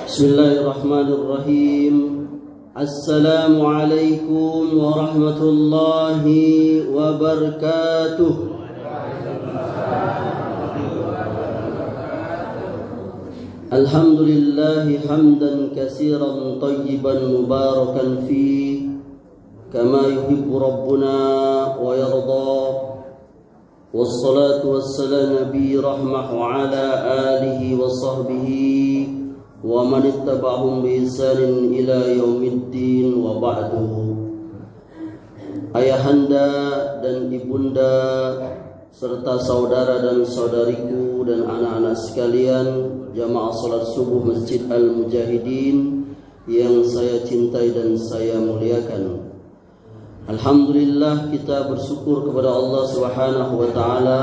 Bismillahirrahmanirrahim. Assalamualaikum warahmatullahi wabarakatuh. Alhamdulillahi hamdan katsiran tayyiban mubarakan fi kama yuhibbu rabbuna wa yarda. Wassalatu wassalamu nabi rahmah ala alihi wa sahbihi wa man ittaba'ahum bi ihsanin ila yaumiddin wa ba'du. Ayahanda dan ibunda serta saudara dan saudariku dan anak-anak sekalian jamaah salat subuh Masjid Al-Mujahidin yang saya cintai dan saya muliakan. Alhamdulillah, kita bersyukur kepada Allah Subhanahu wa taala.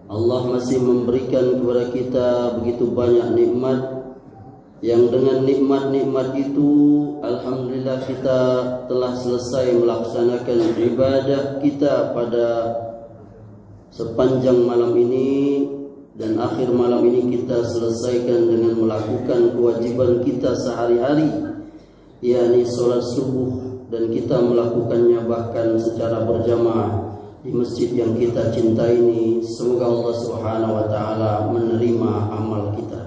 Allah masih memberikan kepada kita begitu banyak nikmat, yang dengan nikmat-nikmat itu alhamdulillah kita telah selesai melaksanakan ibadah kita pada sepanjang malam ini, dan akhir malam ini kita selesaikan dengan melakukan kewajiban kita sehari-hari, yakni sholat subuh, dan kita melakukannya bahkan secara berjamaah di masjid yang kita cintai ini. Semoga Allah Subhanahu wa taala menerima amal kita.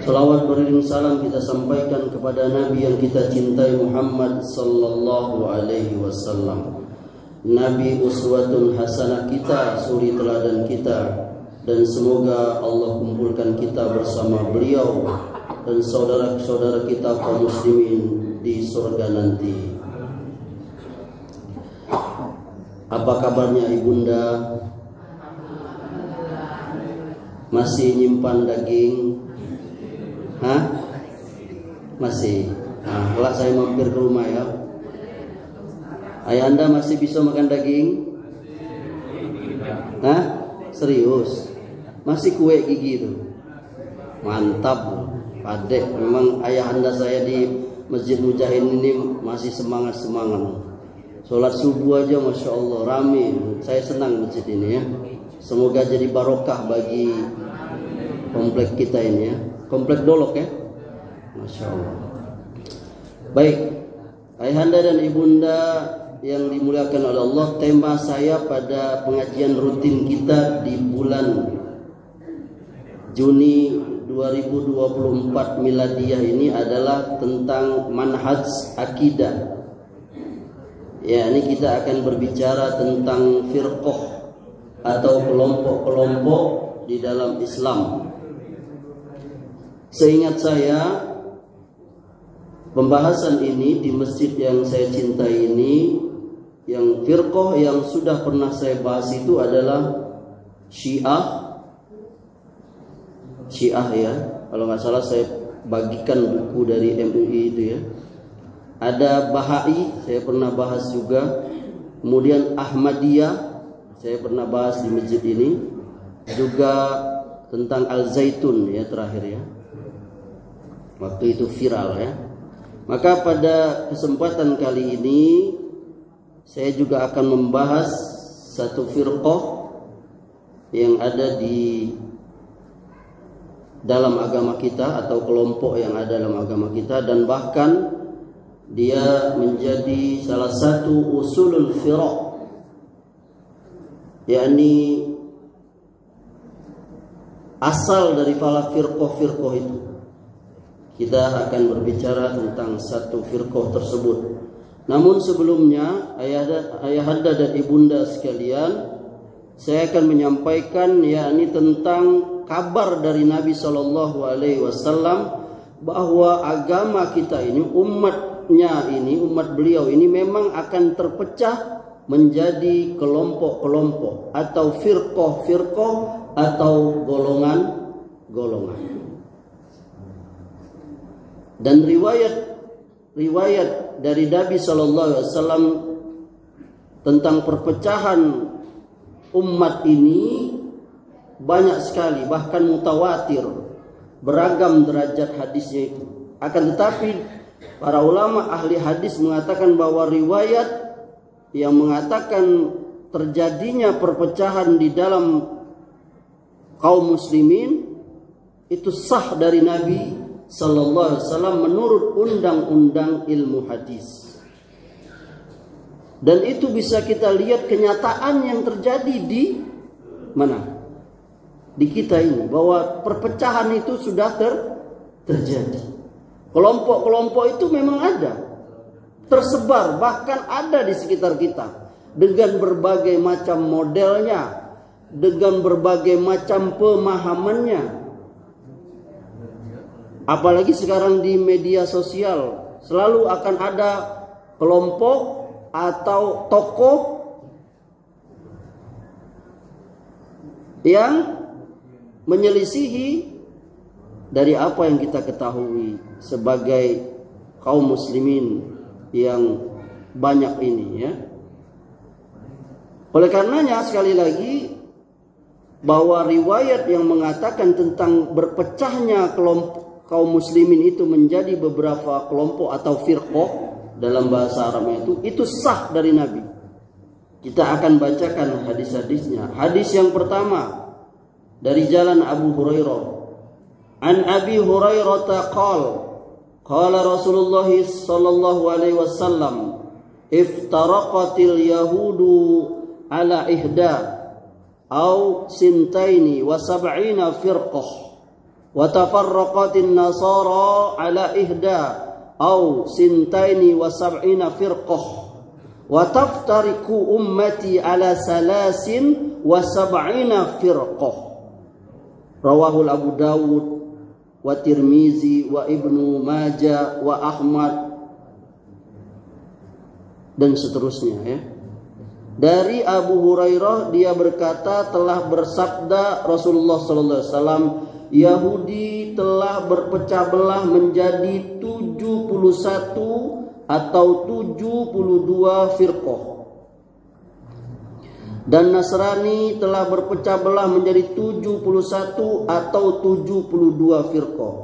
Salawat beriring salam kita sampaikan kepada Nabi yang kita cintai, Muhammad sallallahu alaihi wasallam. Nabi uswatun hasanah kita, suri teladan kita, dan semoga Allah kumpulkan kita bersama beliau dan saudara-saudara kita kaum muslimin di surga nanti. Apa kabarnya ibunda? Masih nyimpan daging? Hah? Masih. Nah, kelak saya mampir ke rumah ya. Ayah anda masih bisa makan daging? Hah? Serius? Masih kue gigi itu? Mantap, adek. Memang ayah anda saya di Masjid Mujahidin ini masih semangat-semangat. Sholat subuh aja Masya Allah rame. Saya senang masjid ini ya. Semoga jadi barokah bagi komplek kita ini ya. Komplek Dolok ya. Masya Allah. Baik, ayahanda dan ibunda yang dimuliakan oleh Allah, tema saya pada pengajian rutin kita di bulan Juni 2024 miladiyah ini adalah tentang manhaj akidah. Ya, ini kita akan berbicara tentang firqah atau kelompok-kelompok di dalam Islam. Seingat saya, pembahasan ini di masjid yang saya cintai ini, yang firqah yang sudah pernah saya bahas itu adalah Syiah ya, kalau nggak salah saya bagikan buku dari MUI itu ya. Ada Bahai, saya pernah bahas juga. Kemudian Ahmadiyah, saya pernah bahas di masjid ini. Juga tentang Al-Zaitun ya terakhir ya. Waktu itu viral ya. Maka pada kesempatan kali ini saya juga akan membahas satu firqah yang ada di dalam agama kita atau kelompok yang ada dalam agama kita, dan bahkan dia menjadi salah satu usulul firaq, yakni asal dari para firqah-firqah itu. Kita akan berbicara tentang satu firqah tersebut. Namun sebelumnya ayahanda dan ibunda sekalian, saya akan menyampaikan yakni tentang kabar dari Nabi Shallallahu Alaihi Wasallam bahwa agama kita ini, umatnya ini, umat beliau ini memang akan terpecah menjadi kelompok-kelompok atau firqah-firqah atau golongan-golongan. Dan riwayat dari Nabi Shallallahu Alaihi Wasallam tentang perpecahan umat ini banyak sekali, bahkan mutawatir, beragam derajat hadisnya itu. Akan tetapi para ulama ahli hadis mengatakan bahwa riwayat yang mengatakan terjadinya perpecahan di dalam kaum muslimin itu sah dari Nabi sallallahu alaihi wasallam menurut undang-undang ilmu hadis. Dan itu bisa kita lihat kenyataan yang terjadi di mana? Di kita ini, bahwa perpecahan itu sudah terjadi. Kelompok-kelompok itu memang ada, tersebar, bahkan ada di sekitar kita dengan berbagai macam modelnya, dengan berbagai macam pemahamannya. Apalagi sekarang di media sosial selalu akan ada kelompok atau tokoh yang menyelisihi dari apa yang kita ketahui sebagai kaum muslimin yang banyak ini, ya. Oleh karenanya sekali lagi, bahwa riwayat yang mengatakan tentang berpecahnya kelompok kaum muslimin itu menjadi beberapa kelompok atau firqah dalam bahasa Arab itu sah dari Nabi. Kita akan bacakan hadis-hadisnya. Hadis yang pertama dari jalan Abu Hurairah. An Abi Hurairah qala Rasulullah sallallahu alaihi wasallam, iftaraqatil yahudu ala ihda aw sintaini wa sab'ina firqah wa tafarraqatin nasara ala ihda aw sintaini wa sab'ina firqah wa taftariku ummati ala salasin wa sab'ina firqah. Rawahul Abu Dawud wa Tirmizi wa Ibnu Majah wa Ahmad dan seterusnya, ya. Dari Abu Hurairah, dia berkata, telah bersabda Rasulullah sallallahu alaihi wasallam, Yahudi telah berpecah belah menjadi 71 atau 72 firqah, dan Nasrani telah berpecah belah menjadi 71 atau 72 firqah.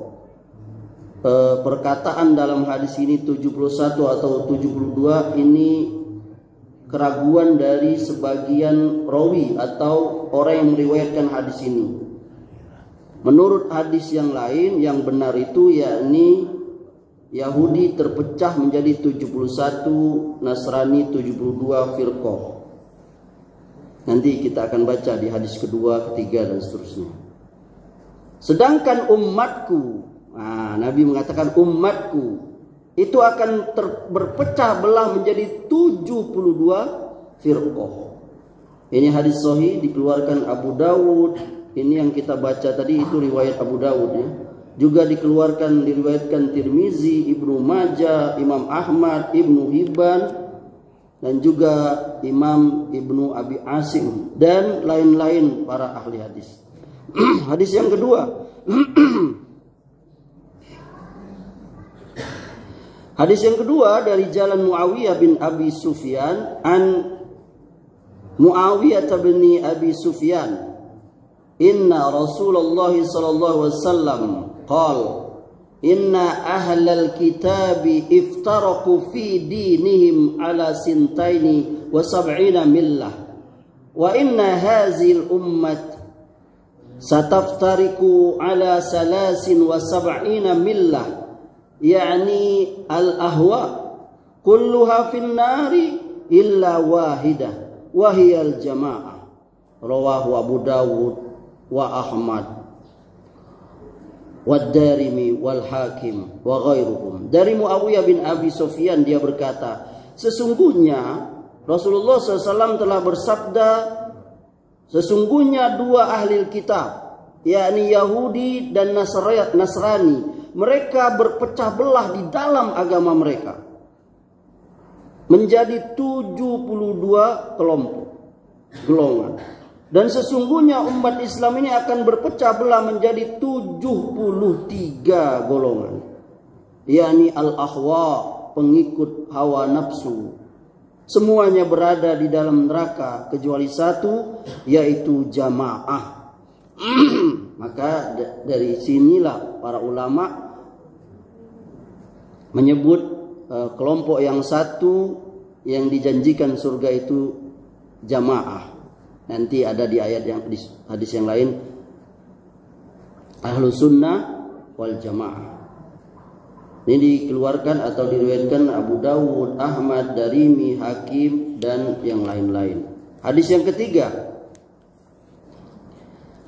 Perkataan dalam hadis ini 71 atau 72 ini keraguan dari sebagian rawi atau orang yang meriwayatkan hadis ini. Menurut hadis yang lain yang benar itu yakni Yahudi terpecah menjadi 71, Nasrani 72 firqah. Nanti kita akan baca di hadis kedua, ketiga dan seterusnya. Sedangkan umatku, Nabi mengatakan umatku itu akan berpecah belah menjadi 72 firqah. Ini hadis sahih dikeluarkan Abu Dawud. Ini yang kita baca tadi itu riwayat Abu Dawud, ya. Juga diriwayatkan Tirmizi, Ibnu Majah, Imam Ahmad, Ibnu Hibban, dan juga Imam Ibnu Abi Asim dan lain-lain para ahli hadis. Hadis yang kedua. Hadis yang kedua dari jalan Muawiyah bin Abi Sufyan an Muawiyah bin Abi Sufyan, inna Rasulullah sallallahu alaihi wasallam qala inna ahlal kitabi iftaraqu fi dinihim ala sintaini wa sab'ina millah wa inna hazil ummat sataftariku ala salasin wa sab'ina millah yakni al-ahwa kulluha fin nari illa wahidah wa hiya al-jamaah. Rawahu Abu Dawud wa Ahmad wa Darimi wal Hakim wa ghairuhum. Dari Muawiyah bin Abi Sufyan, dia berkata, sesungguhnya Rasulullah SAW telah bersabda, sesungguhnya dua ahli kitab, yakni Yahudi dan Nasrani, mereka berpecah belah di dalam agama mereka menjadi 72 kelompok, golongan. Dan sesungguhnya umat Islam ini akan berpecah belah menjadi 73 golongan, yakni al-ahwa, pengikut hawa nafsu. Semuanya berada di dalam neraka kecuali satu, yaitu jamaah. Maka dari sinilah para ulama menyebut kelompok yang satu yang dijanjikan surga itu jamaah. Nanti ada di ayat yang hadis yang lain, Ahlus Sunnah wal Jamaah. Ini dikeluarkan atau diriwayatkan Abu Dawud, Ahmad, Darimi, Hakim, dan yang lain-lain. Hadis yang ketiga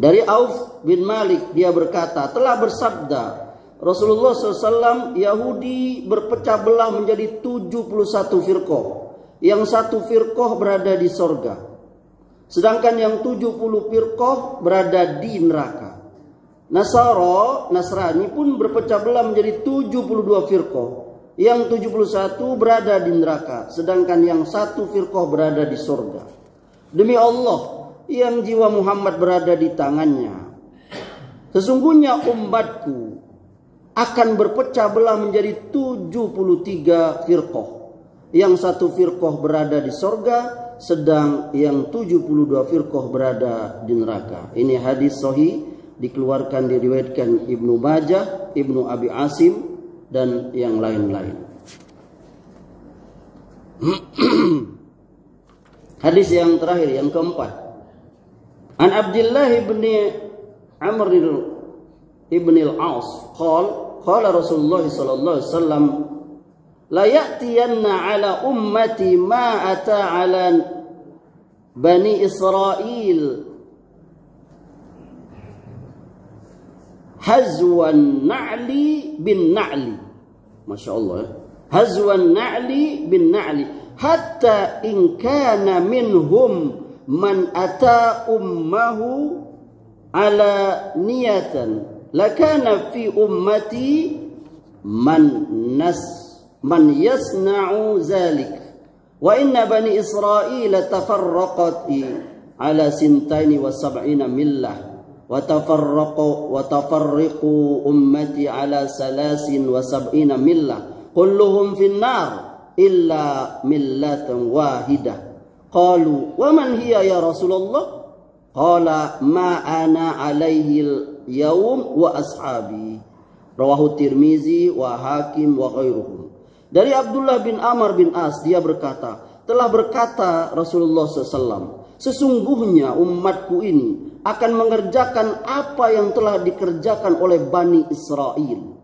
dari Auf bin Malik, dia berkata, telah bersabda Rasulullah SAW, Yahudi berpecah belah menjadi 71 firqah. Yang satu firqah berada di sorga, sedangkan yang 70 firqah berada di neraka. Nasrani pun berpecah belah menjadi 72 firqah. Yang 71 berada di neraka, sedangkan yang satu firqah berada di sorga. Demi Allah yang jiwa Muhammad berada di tangannya, sesungguhnya umatku akan berpecah belah menjadi 73 firqah. Yang satu firqah berada di sorga, sedang yang 72 firqah berada di neraka. Ini hadis sahih, dikeluarkan, diriwayatkan Ibnu Majah, Ibnu Abi Asim, dan yang lain-lain. Hadis yang terakhir, yang keempat. An Abdullah ibn Amr ibn al-As qala Rasulullah sallallahu alaihi wasallam, la ya'tiyanna ala ummati ma ata ala Bani Israel hazwan na'li bin na'li. Masya Allah ya. Hazwan na'li bin na'li. Hatta in kana minhum man ata ummahu ala niyatan lakana fi ummati man yasna'u zalik. Wa inna bani Israel tafarraqat ala sintaini wa sab'ina millah wa tafarriqu ummati ala salasin wa sab'ina millah kulluhum finnar illa millatan wahidah. Qalu wa man hiya ya Rasulullah? Qala ma ana alaihi al-yawm wa ashabi. Rawahu Tirmizi wa Hakim wa ghairuhum. Dari Abdullah bin Amr bin As, dia berkata, telah berkata Rasulullah SAW, sesungguhnya umatku ini akan mengerjakan apa yang telah dikerjakan oleh Bani Israel,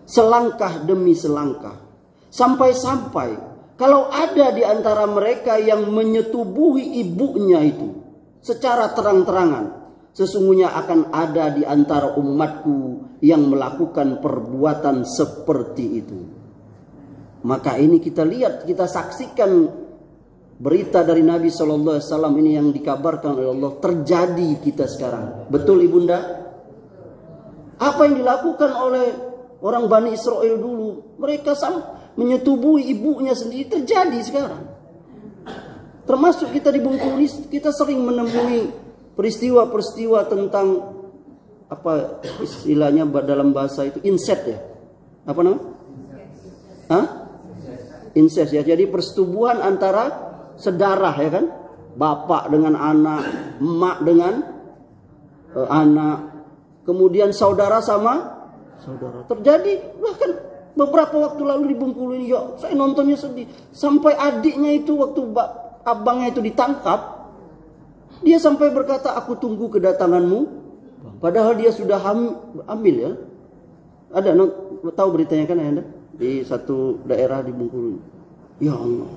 selangkah demi selangkah, sampai-sampai kalau ada di antara mereka yang menyetubuhi ibunya itu secara terang-terangan, sesungguhnya akan ada di antara umatku yang melakukan perbuatan seperti itu. Maka ini kita lihat, kita saksikan berita dari Nabi SAW ini yang dikabarkan oleh Allah terjadi kita sekarang. Betul ibunda? Apa yang dilakukan oleh orang Bani Israel dulu, mereka menyetubuhi ibunya sendiri, terjadi sekarang. Termasuk kita di Bengkulu, kita sering menemui peristiwa-peristiwa tentang apa istilahnya dalam bahasa itu, incest ya. Apa namanya? Hah? Incest ya. Jadi persetubuhan antara sedarah ya kan? Bapak dengan anak, emak dengan anak, kemudian saudara sama saudara. Terjadi bahkan beberapa waktu lalu di Bengkulu ini, ya saya nontonnya sedih. Sampai adiknya itu waktu abangnya itu ditangkap, dia sampai berkata, aku tunggu kedatanganmu. Padahal dia sudah hamil ya. Ada tahu beritanya kan Anda? Di satu daerah di Bengkulu. Ya Allah.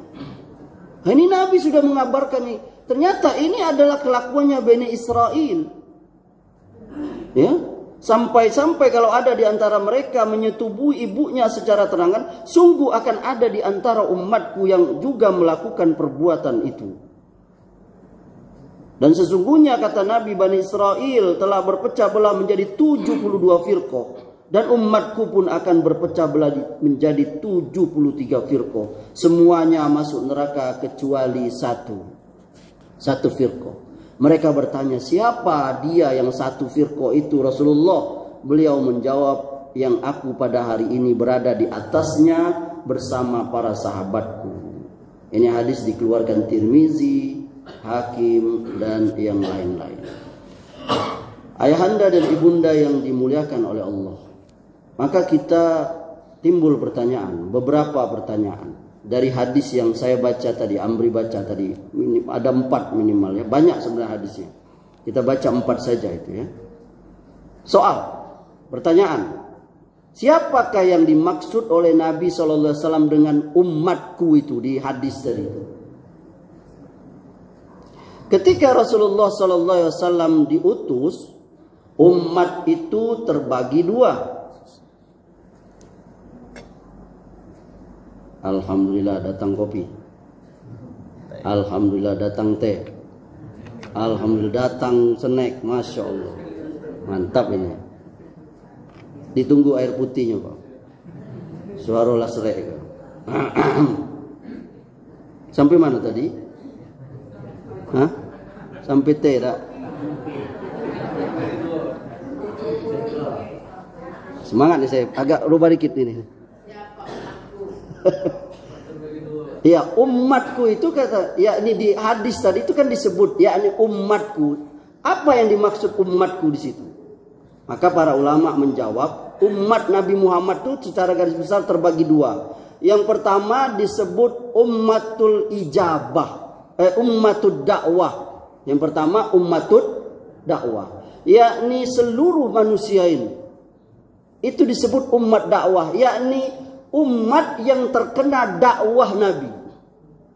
Nah, ini Nabi sudah mengabarkan nih. Ternyata ini adalah kelakuannya Bani Israel. Ya. Sampai-sampai kalau ada di antara mereka menyetubuhi ibunya secara terangan, sungguh akan ada di antara umatku yang juga melakukan perbuatan itu. Dan sesungguhnya kata Nabi, Bani Israel telah berpecah belah menjadi 72 firqah. Dan umatku pun akan berpecah belah menjadi 73 firqah. Semuanya masuk neraka kecuali satu firqah. Mereka bertanya, siapa dia yang satu firqah itu Rasulullah? Beliau menjawab, yang aku pada hari ini berada di atasnya bersama para sahabatku. Ini hadis dikeluarkan Tirmizi, Hakim, dan yang lain-lain. Ayahanda dan ibunda yang dimuliakan oleh Allah, maka kita timbul pertanyaan, beberapa pertanyaan dari hadis yang saya baca tadi, Amri baca tadi, ada 4 minimal ya, banyak sebenarnya hadisnya. Kita baca 4 saja itu ya. Pertanyaan. Siapakah yang dimaksud oleh Nabi SAW dengan umatku itu di hadis tadi itu? Ketika Rasulullah SAW diutus, umat itu terbagi dua. Alhamdulillah datang kopi. Alhamdulillah datang teh. Alhamdulillah datang snack. Masya Allah. Mantap ini. Ditunggu air putihnya Pak. Suara lasrek. Sampai mana tadi? Hah? Sampai teh tak? Semangat nih saya. Agak rubah dikit ini. Ya umatku itu kata. Ya ini di hadis tadi itu kan disebut. Ya ini umatku. Apa yang dimaksud umatku di situ? Maka para ulama menjawab. Umat Nabi Muhammad itu secara garis besar terbagi dua. Yang pertama disebut ummatul ijabah, ummatud dakwah. Yang pertama ummatud dakwah, yakni seluruh manusia ini. Itu disebut umat dakwah, yakni umat yang terkena dakwah Nabi.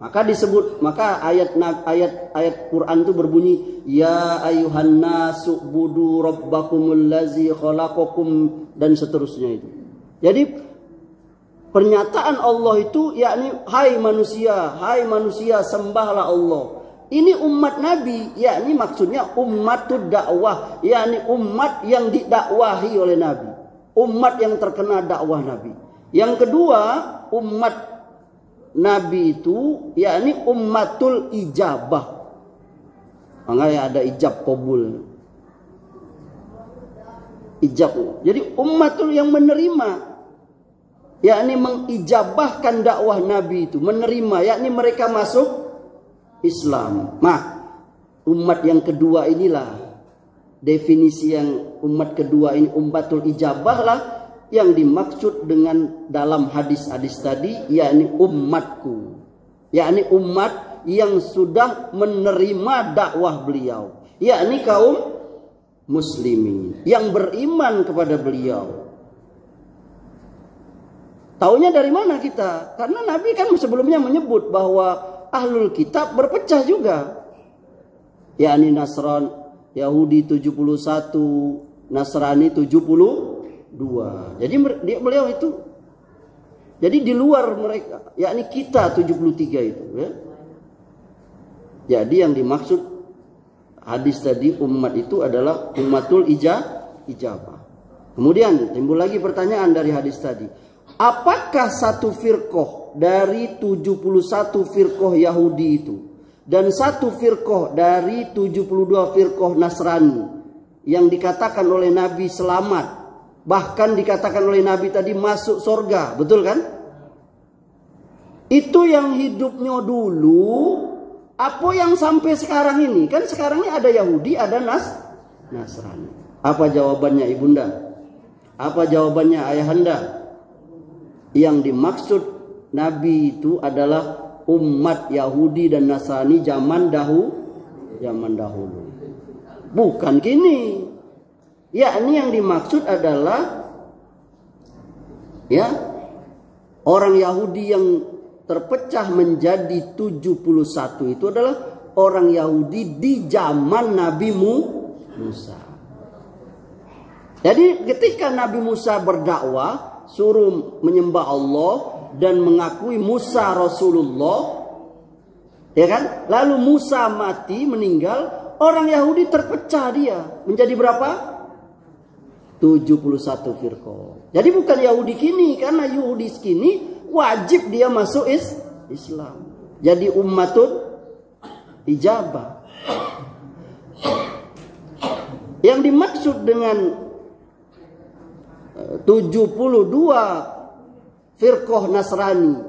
Maka ayat Quran itu berbunyi ya ayuhan nasu budu rabbakumul ladzi khalaqakum dan seterusnya itu. Jadi pernyataan Allah itu yakni hai manusia sembahlah Allah. Ini umat Nabi, yakni maksudnya ummatud dakwah, yakni umat yang didakwahi oleh Nabi, umat yang terkena dakwah Nabi. Yang kedua, umat Nabi itu yakni ummatul ijabah. Makanya ada ijab qabul. Ijab. Jadi ummatul yang menerima, yakni mengijabahkan dakwah Nabi itu, menerima, yakni mereka masuk Islam. Nah, umat yang kedua inilah definisi yang umat kedua ini ummatul ijabah lah yang dimaksud dengan dalam hadis-hadis tadi, yakni umatku, yakni umat yang sudah menerima dakwah beliau, yakni kaum muslimin yang beriman kepada beliau. Taunya dari mana kita? Karena Nabi kan sebelumnya menyebut bahwa ahlul kitab berpecah juga, yakni Yahudi 71, Nasrani 72. Jadi beliau itu jadi di luar mereka, yakni kita 73 itu ya. Jadi yang dimaksud hadis tadi umat itu adalah ummatul ijabah. Kemudian timbul lagi pertanyaan dari hadis tadi. Apakah satu firqah dari 71 firqah Yahudi itu dan satu firqah dari 72 firqah Nasrani yang dikatakan oleh Nabi selamat, bahkan dikatakan oleh Nabi tadi masuk surga, betul kan? Itu yang hidupnya dulu, apa yang sampai sekarang ini? Kan sekarang ini ada Yahudi, ada Nasrani. Apa jawabannya ibunda? Apa jawabannya ayahanda? Yang dimaksud Nabi itu adalah umat Yahudi dan Nasrani zaman dahulu. Bukan kini. Yakni yang dimaksud adalah ya orang Yahudi yang terpecah menjadi 71 itu adalah orang Yahudi di zaman Nabi Musa. Jadi ketika Nabi Musa berdakwah suruh menyembah Allah dan mengakui Musa Rasulullah, ya kan? Lalu Musa mati, meninggal, orang Yahudi terpecah dia menjadi berapa? 71 firqah. Jadi bukan Yahudi kini, karena Yahudi kini wajib dia masuk Islam. Jadi ummatul ijabah. Yang dimaksud dengan 72 firqah Nasrani,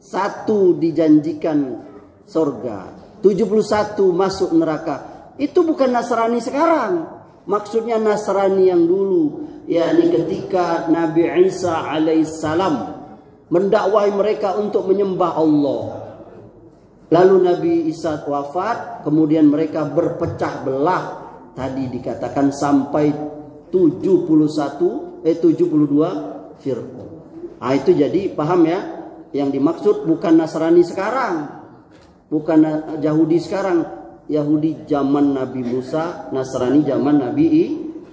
satu dijanjikan surga, 71 masuk neraka. Itu bukan Nasrani sekarang. Maksudnya Nasrani yang dulu, yakni ketika Nabi Isa alaihissalam mendakwahi mereka untuk menyembah Allah. Lalu Nabi Isa wafat, kemudian mereka berpecah belah. Tadi dikatakan sampai 72 firqah. Nah, itu jadi paham ya, yang dimaksud bukan Nasrani sekarang, bukan Yahudi sekarang. Yahudi zaman Nabi Musa, Nasrani zaman Nabi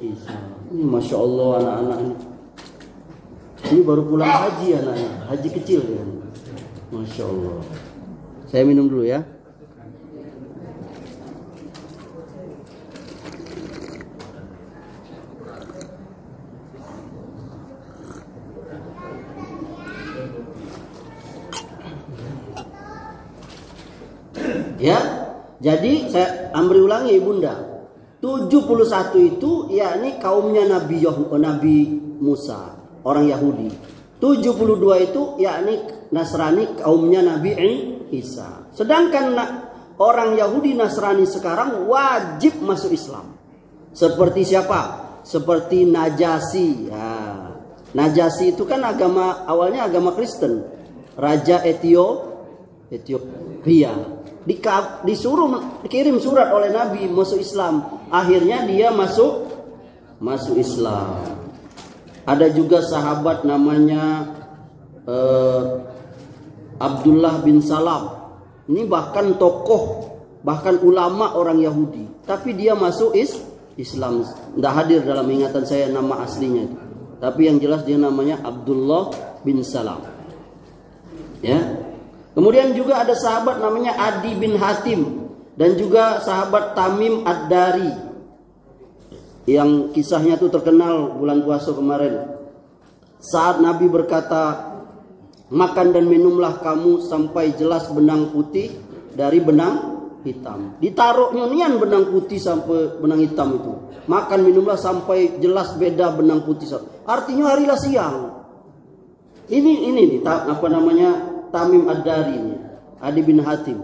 Isa. Ini Masya Allah anak-anak ini. Ini baru pulang haji anaknya, haji kecil ya. Masya Allah. Saya minum dulu ya. Ya, jadi saya ambil ulangi Bunda. 71 itu yakni kaumnya Nabi Musa, orang Yahudi. 72 itu yakni Nasrani, kaumnya Nabi Isa. Sedangkan orang Yahudi Nasrani sekarang wajib masuk Islam. Seperti siapa? Seperti Najasyi. Ya. Najasyi itu kan awalnya agama Kristen. Raja Ethiopia. Dikirim surat oleh Nabi masuk Islam. Akhirnya dia masuk Islam. Ada juga sahabat namanya Abdullah bin Salam. Ini bahkan tokoh, bahkan ulama orang Yahudi. Tapi dia masuk Islam. Tidak hadir dalam ingatan saya nama aslinya itu. Tapi yang jelas dia namanya Abdullah bin Salam. Ya. Kemudian juga ada sahabat namanya Adi bin Hatim dan juga sahabat Tamim Ad-Dari yang kisahnya itu terkenal bulan puasa kemarin. Saat Nabi berkata, makan dan minumlah kamu sampai jelas benang putih dari benang hitam. Ditaruh nyonian benang putih sampai benang hitam itu. Makan minumlah sampai jelas beda benang putih. Artinya harilah siang. Ini nih apa namanya? Tamim Ad-Dari ini, Adi bin Hatim.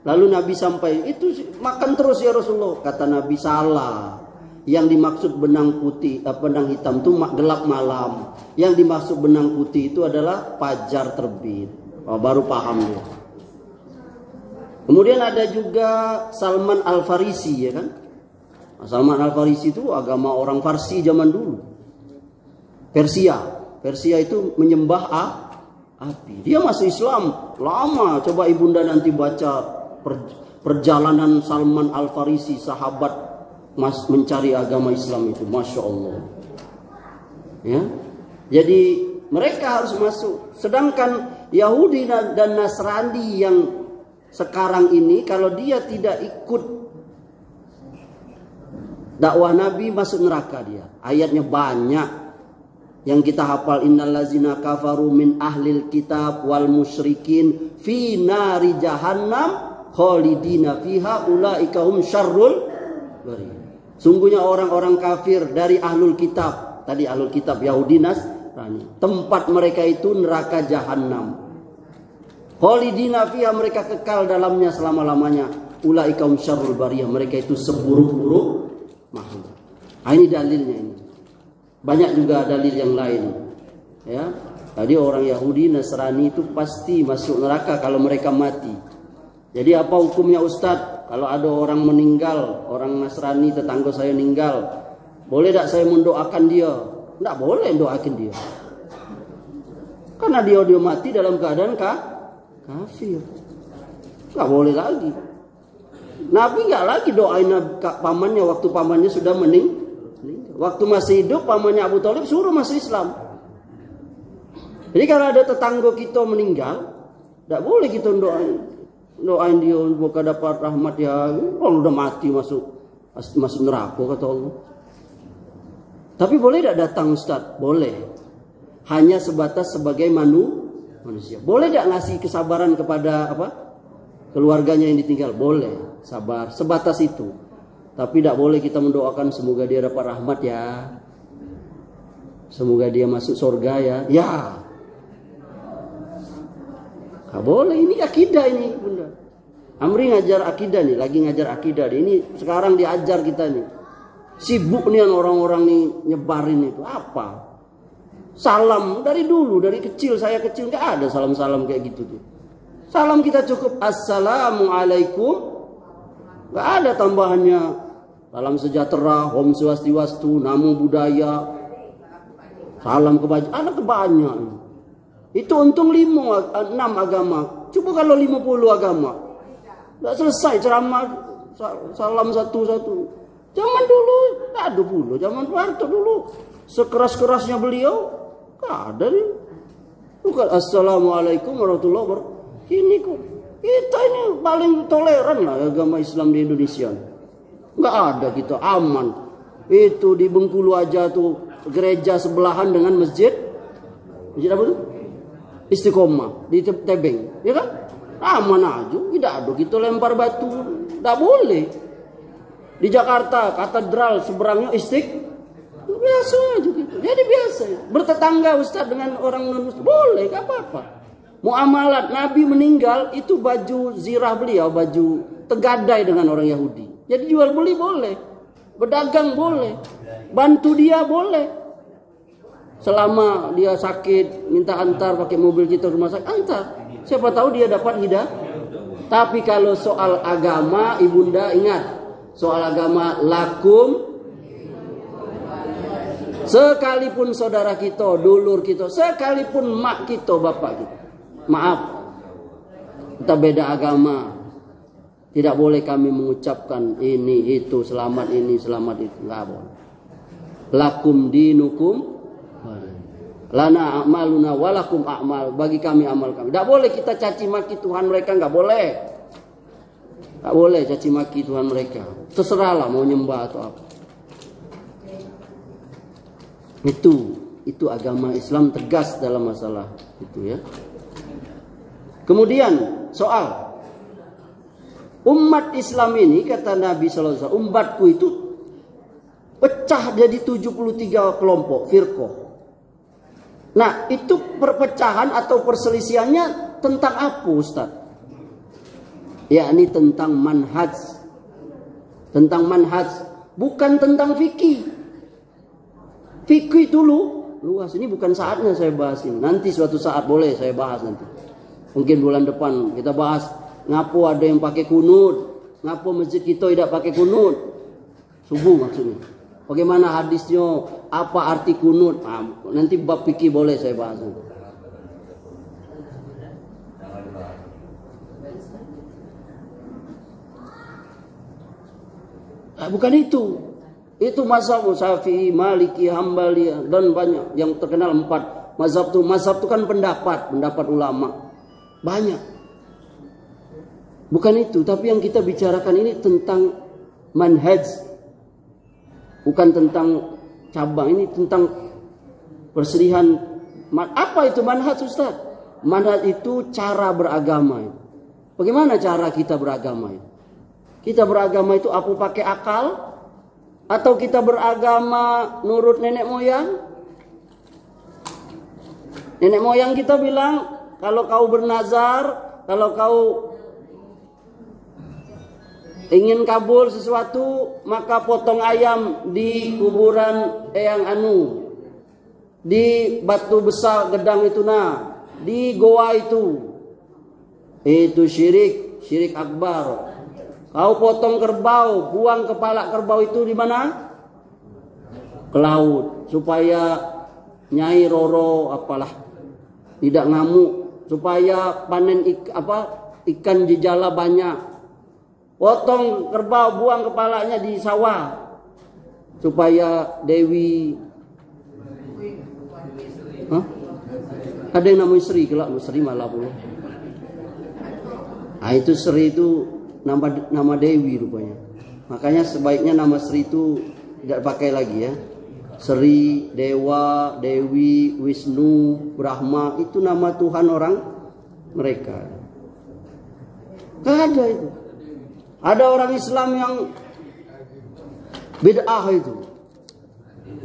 Lalu Nabi sampai, itu makan terus ya Rasulullah. Kata Nabi, salah. Yang dimaksud benang putih, benang hitam itu gelap malam. Yang dimaksud benang putih itu adalah fajar terbit. Oh, baru paham dia. Kemudian ada juga Salman Al-Farisi, ya kan? Salman Al-Farisi itu agama orang Farsi zaman dulu. Persia itu menyembah api. Dia masuk Islam lama. Coba ibunda nanti baca perjalanan Salman Al-Farisi, sahabat mencari agama Islam itu, Masya Allah. Ya, jadi mereka harus masuk. Sedangkan Yahudi dan Nasrani yang sekarang ini, kalau dia tidak ikut dakwah Nabi, masuk neraka dia. Ayatnya banyak. Yang kita hafal, innallazina kafaru min ahlil kitab wal musyrikin fi nari jahannam khalidina fiha ulaika hum syarrul bariyah. Sungguhnya orang-orang kafir dari ahlul kitab, tadi ahlul kitab Yahudi Nasrani, tempat mereka itu neraka jahannam. Khalidina fiha, mereka kekal dalamnya selama-lamanya. Ulaika hum syarrul bariyah, mereka itu seburuk-buruk makhluk. Ini dalilnya ini. Banyak juga dalil yang lain. Ya, tadi orang Yahudi Nasrani itu pasti masuk neraka kalau mereka mati. Jadi apa hukumnya Ustadz? Kalau ada orang meninggal, orang Nasrani tetangga saya meninggal, boleh tak saya mendoakan dia? Tidak boleh doakan dia. Karena dia mati dalam keadaan kafir. Tidak boleh lagi. Nabi nggak lagi doain pamannya waktu pamannya sudah meninggal. Waktu masih hidup pamannya Abu Thalib suruh masuk Islam. Jadi kalau ada tetangga kita meninggal, tidak boleh kita doain dia semoga dapat rahmat ya. Kalau udah mati masuk neraka kata Allah. Tapi boleh tidak datang Ustaz? Boleh. Hanya sebatas sebagai manusia. Boleh tidak ngasih kesabaran kepada keluarganya yang ditinggal? Boleh. Sabar. Sebatas itu. Tapi tidak boleh kita mendoakan semoga dia dapat rahmat ya. Semoga dia masuk surga ya. Ya. Gak boleh, ini akidah ini Bunda. Amri ngajar akidah nih, lagi ngajar akidah nih. Ini sekarang diajar kita nih. Sibuk nih orang-orang nih nyebarin itu. Apa? Salam dari dulu, dari kecil, saya kecil gak ada salam-salam kayak gitu tuh. Salam kita cukup assalamualaikum. Gak ada tambahannya salam sejahtera, Om Swastiastu, Namo Buddhaya, salam kebajikan, ada kebanyakan. Itu untung 6 agama. Coba kalau 50 agama, nggak selesai ceramah salam satu-satu. Zaman dulu, ada dulu, zaman Soeharto dulu, sekeras-kerasnya beliau, nggak ada nih. Bukan Assalamualaikum warahmatullahi wabarakatuh. Ini kok kita ini paling toleran lah agama Islam di Indonesia. Nggak ada kita aman. Itu di Bengkulu aja tuh gereja sebelahan dengan masjid apa tuh? Istiqomah di Tebing, ya kan? Aman aja, tidak ada kita lempar batu, tidak boleh. Di Jakarta katedral seberangnya biasa aja gitu. Jadi biasa. Bertetangga Ustaz dengan orang non-Muslim boleh, gak apa-apa. Muamalat Nabi meninggal itu baju zirah beliau, baju tegadai dengan orang Yahudi. Jadi jual beli boleh, berdagang boleh, bantu dia boleh. Selama dia sakit, minta antar pakai mobil kita ke rumah sakit, antar. Siapa tahu dia dapat hidayah. Tapi kalau soal agama, ibunda ingat, soal agama lakum, sekalipun saudara kita, dulur kita, sekalipun mak kita, bapak kita, maaf, kita beda agama. Tidak boleh kami mengucapkan ini, itu, selamat ini, selamat itu. Nggak boleh. Lakum dinukum, lana a'maluna walakum a'mal. Bagi kami amal kami. Tidak boleh kita caci maki Tuhan mereka. Nggak boleh. Nggak boleh caci maki Tuhan mereka. Terserahlah mau nyembah atau apa. Itu agama Islam tegas dalam masalah itu ya. Kemudian soal umat Islam ini, kata Nabi sallallahu alaihi wasallam, umatku itu pecah jadi 73 kelompok, firqah. Nah, itu perpecahan atau perselisihannya tentang apa, Ustaz? Yakni tentang manhaj. Tentang manhaj, bukan tentang fikih. Fikih dulu luas, ini bukan saatnya saya bahas ini. Nanti suatu saat boleh saya bahas nanti. Mungkin bulan depan kita bahas ngapo ada yang pakai kunut, ngapo masjid kita tidak pakai kunut. Subuh maksudnya. Bagaimana hadisnya, apa arti kunut? Nah, nanti bab fikih boleh saya bahas nanti. Nah, bukan itu. Itu mazhab Syafi'i, Maliki, Hambali dan banyak yang terkenal 4 mazhab itu. Mazhab itu kan pendapat ulama. Banyak. Bukan itu, tapi yang kita bicarakan ini tentang manhaj. Bukan tentang cabang, ini tentang perselihan. Apa itu manhaj, Ustaz? Manhaj itu cara beragama. Bagaimana cara kita beragama? Kita beragama itu apa pakai akal? Atau kita beragama nurut nenek moyang? Nenek moyang kita bilang, kalau kau bernazar, kalau kau ingin kabul sesuatu, maka potong ayam di kuburan Eyang Anu, di batu besar gedang itu, nah, di goa itu syirik akbar. Kau potong kerbau, buang kepala kerbau itu di mana? Ke laut, supaya Nyai Roro apalah tidak ngamuk, supaya panen ikan di jala banyak. Potong kerbau, buang kepalanya di sawah, supaya Dewi, ada yang namanya Sri, kelak Sri malah pula. Nah, itu Sri itu nama Dewi rupanya. Makanya sebaiknya nama Sri itu tidak pakai lagi ya. Sri, Dewa, Dewi, Wisnu, Brahma, itu nama Tuhan orang mereka. Gak ada itu. Ada orang Islam yang bid'ah itu.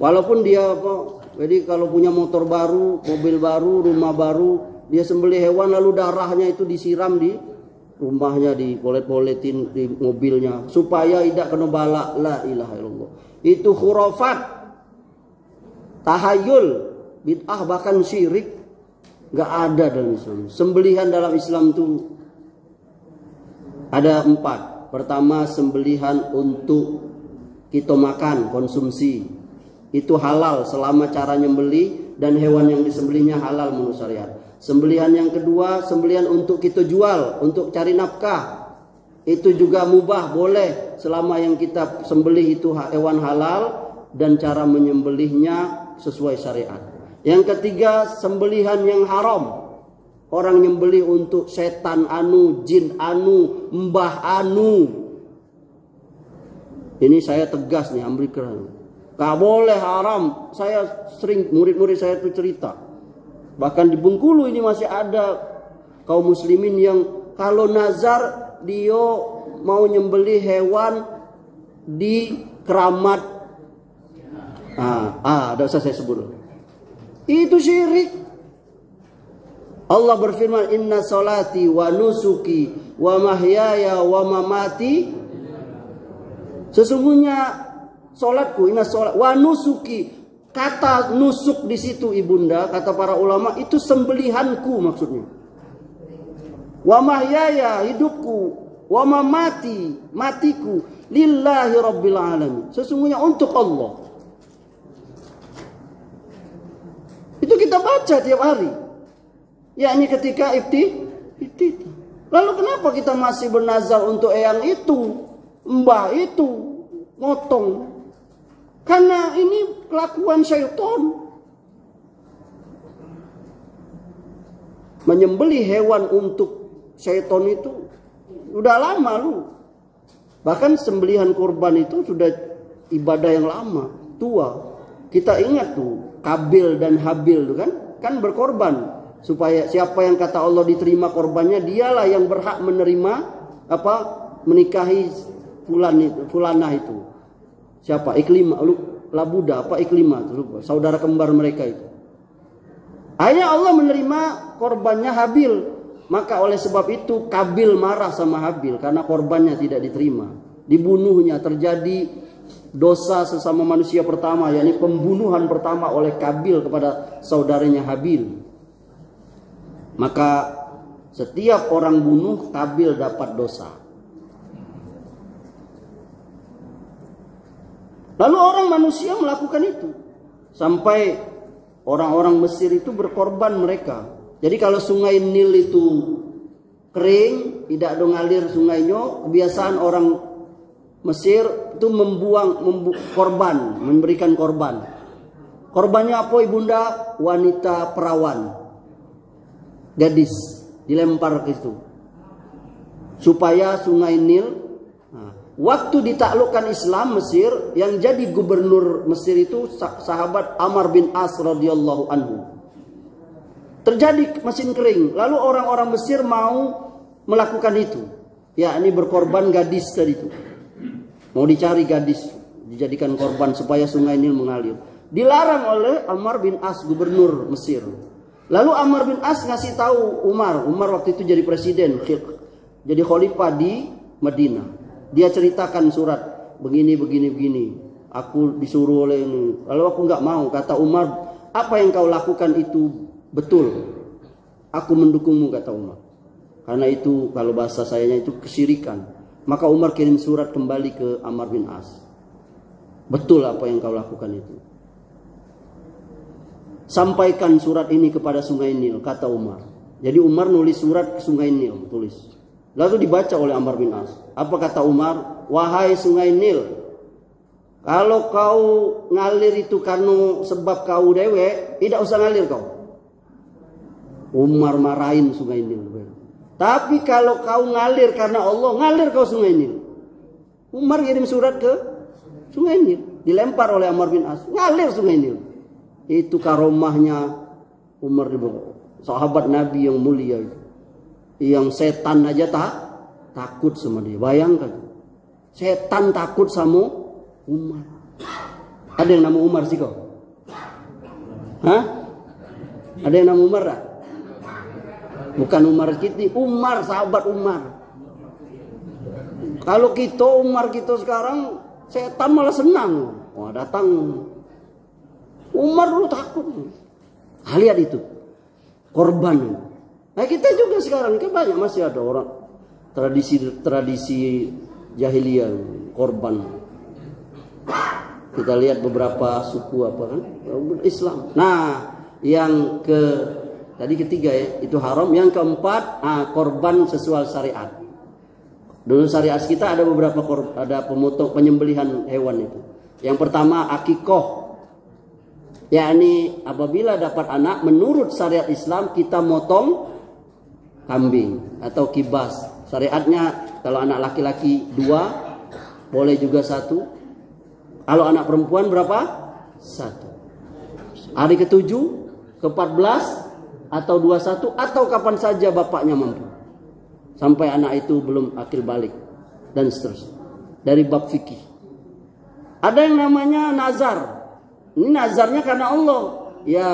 Walaupun dia jadi kalau punya motor baru, mobil baru, rumah baru, dia sembelih hewan lalu darahnya itu disiram di rumahnya, dipolet-poletin di mobilnya supaya tidak kena bala. La ilaha illallah. Itu khurafat, tahayul, bid'ah, bahkan syirik. Gak ada dalam Islam. Sembelihan dalam Islam itu ada 4. Pertama, sembelihan untuk kita makan, konsumsi. Itu halal selama cara nyembelih dan hewan yang disembelihnya halal menurut syariat. Sembelihan yang kedua, sembelihan untuk kita jual, untuk cari nafkah. Itu juga mubah, boleh selama yang kita sembelih itu hewan halal dan cara menyembelihnya sesuai syariat. Yang ketiga, sembelihan yang haram. Orang nyembelih untuk setan anu, jin anu, mbah anu. Ini saya tegas nih, Amerika. Gak boleh, haram. Saya sering, murid-murid saya itu cerita. Bahkan di Bengkulu ini masih ada kaum muslimin yang kalau nazar dia mau nyembelih hewan di keramat. Tidak usah saya sebut. Itu syirik. Allah berfirman, inna salati wa nusuki wa mahyaya wa mamati. Sesungguhnya solatku, inna salat wa nusuki. Kata nusuk di situ ibunda, kata para ulama itu sembelihanku maksudnya. Wa mahyaya, hidupku, wa mamati, matiku, lillahi rabbil alamin. Sesungguhnya untuk Allah. Itu kita baca tiap hari. Yakni ketika iftitah. Lalu kenapa kita masih bernazar untuk eyang itu, mbah itu, motong? Karena ini kelakuan syaitan. Menyembelih hewan untuk syaitan itu udah lama lu. Bahkan sembelihan kurban itu sudah ibadah yang lama, tua. Kita ingat tuh Kabil dan Habil tuh kan berkorban. Supaya siapa yang kata Allah diterima korbannya, dialah yang berhak menerima menikahi fulanah itu. Siapa? Iklimah, Labuda Iklimah itu, saudara kembar mereka itu. Akhirnya Allah menerima korbannya Habil. Maka oleh sebab itu Kabil marah sama Habil karena korbannya tidak diterima. Dibunuhnya, terjadi dosa sesama manusia pertama, yakni pembunuhan pertama oleh Kabil kepada saudaranya Habil. Maka setiap orang bunuh, Kabil dapat dosa. Lalu orang manusia melakukan itu. Sampai orang-orang Mesir itu berkorban mereka. Jadi kalau sungai Nil itu kering, tidak ada ngalir sungainya, kebiasaan orang Mesir itu korban, memberikan korban. Korbannya apa ibunda? Wanita perawan. Gadis dilempar ke situ supaya sungai Nil. Waktu ditaklukkan Islam Mesir, yang jadi gubernur Mesir itu sahabat Amr bin As radhiyallahu anhu. Terjadi mesin kering, lalu orang-orang Mesir mau melakukan itu, yakni berkorban gadis tadi itu. Mau dicari gadis, dijadikan korban supaya sungai Nil mengalir. Dilarang oleh Amr bin As, gubernur Mesir. Lalu Amr bin As ngasih tahu Umar waktu itu jadi presiden, jadi khalifah di Madinah. Dia ceritakan surat begini. Aku disuruh oleh ini. Lalu aku nggak mau. Kata Umar, apa yang kau lakukan itu betul. Aku mendukungmu, kata Umar. Karena itu kalau bahasa sayanya itu kesyirikan. Maka Umar kirim surat kembali ke Amr bin As. Betul apa yang kau lakukan itu. Sampaikan surat ini kepada sungai Nil, kata Umar. Jadi Umar nulis surat ke sungai Nil, tulis. Lalu dibaca oleh Amr bin As. Apa kata Umar? Wahai sungai Nil, kalau kau ngalir itu karena sebab kau dewe, tidak usah ngalir kau. Umar marahin sungai Nil. Tapi kalau kau ngalir karena Allah, ngalir kau sungai Nil. Umar kirim surat ke sungai Nil, dilempar oleh Amr bin As, ngalir sungai Nil. Itu karomahnya Umar sahabat Nabi yang mulia itu. Yang setan aja takut sama dia. Bayangkan, setan takut sama Umar. Ada yang nama Umar sih kok? Hah? Ada yang nama Umar tak? Bukan Umar kita, Umar, sahabat Umar. Kalau kita Umar kita sekarang, setan malah senang. Wah, datang Umar dulu takut. Lihat itu korban. Nah kita juga sekarang kan banyak masih ada orang tradisi jahiliyah korban. Kita lihat beberapa suku apa kan Islam. Nah, yang tadi ketiga ya, itu haram. Yang keempat, korban sesuai syariat. Dulu syariat kita ada beberapa ada penyembelihan hewan itu. Yang pertama akikoh, yakni apabila dapat anak menurut syariat Islam kita motong kambing atau kibas. Syariatnya kalau anak laki-laki 2, boleh juga 1. Kalau anak perempuan berapa? 1. Hari ke-7, ke-14 atau 21 atau kapan saja bapaknya mampu. Sampai anak itu belum akil balik dan seterusnya. Dari bab fikih. Ada yang namanya nazar. Ini nazarnya karena Allah. Ya,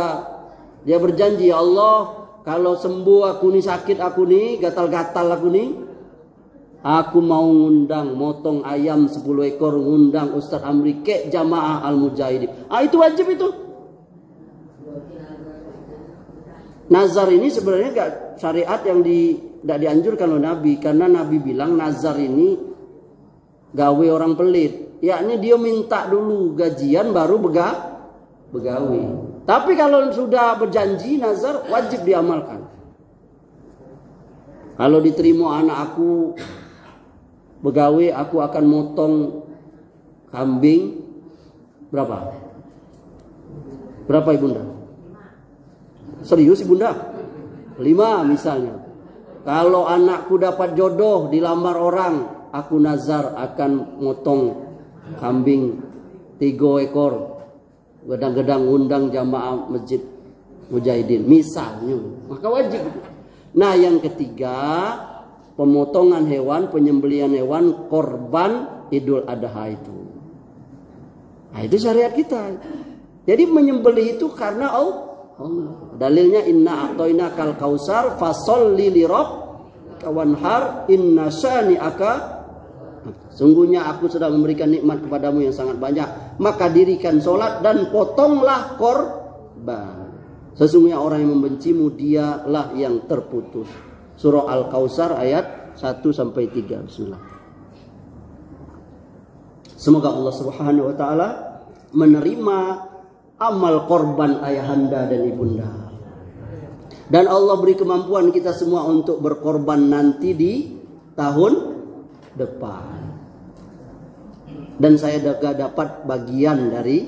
dia berjanji, ya Allah, kalau sembuh aku nih, sakit aku nih, gatal-gatal aku nih, aku mau ngundang motong ayam 10 ekor, ngundang Ustadz Amri ke jamaah Al-Mujahidin. Itu wajib itu. Nazar ini sebenarnya gak syariat yang tidak dianjurkan oleh Nabi. Karena Nabi bilang nazar ini gawe orang pelit. Yakni dia minta dulu gajian baru begawi. Tapi kalau sudah berjanji nazar wajib diamalkan. Kalau diterima anak aku begawe, aku akan motong kambing berapa? Berapa ibunda? Serius ibunda? 5 misalnya. Kalau anakku dapat jodoh dilamar orang, aku nazar akan motong kambing 3 ekor. Gedang-gedang undang jamaah masjid Mujahidin misalnya. Maka wajib. Nah yang ketiga, pemotongan hewan, penyembelihan hewan, korban Idul Adha itu. Nah itu syariat kita. Jadi menyembelih itu karena Allah. Dalilnya inna a'toina kal kausar fasholli li rabbika wanhar inna syani'aka. Sungguhnya aku sudah memberikan nikmat kepadamu yang sangat banyak, maka dirikan sholat dan potonglah korban. Sesungguhnya orang yang membencimu dialah yang terputus. Surah Al-Kausar ayat 1-3. Bismillah. Semoga Allah Subhanahu wa taala menerima amal korban ayahanda dan ibunda. Dan Allah beri kemampuan kita semua untuk berkorban nanti di tahun depan. Dan saya juga dapat bagian dari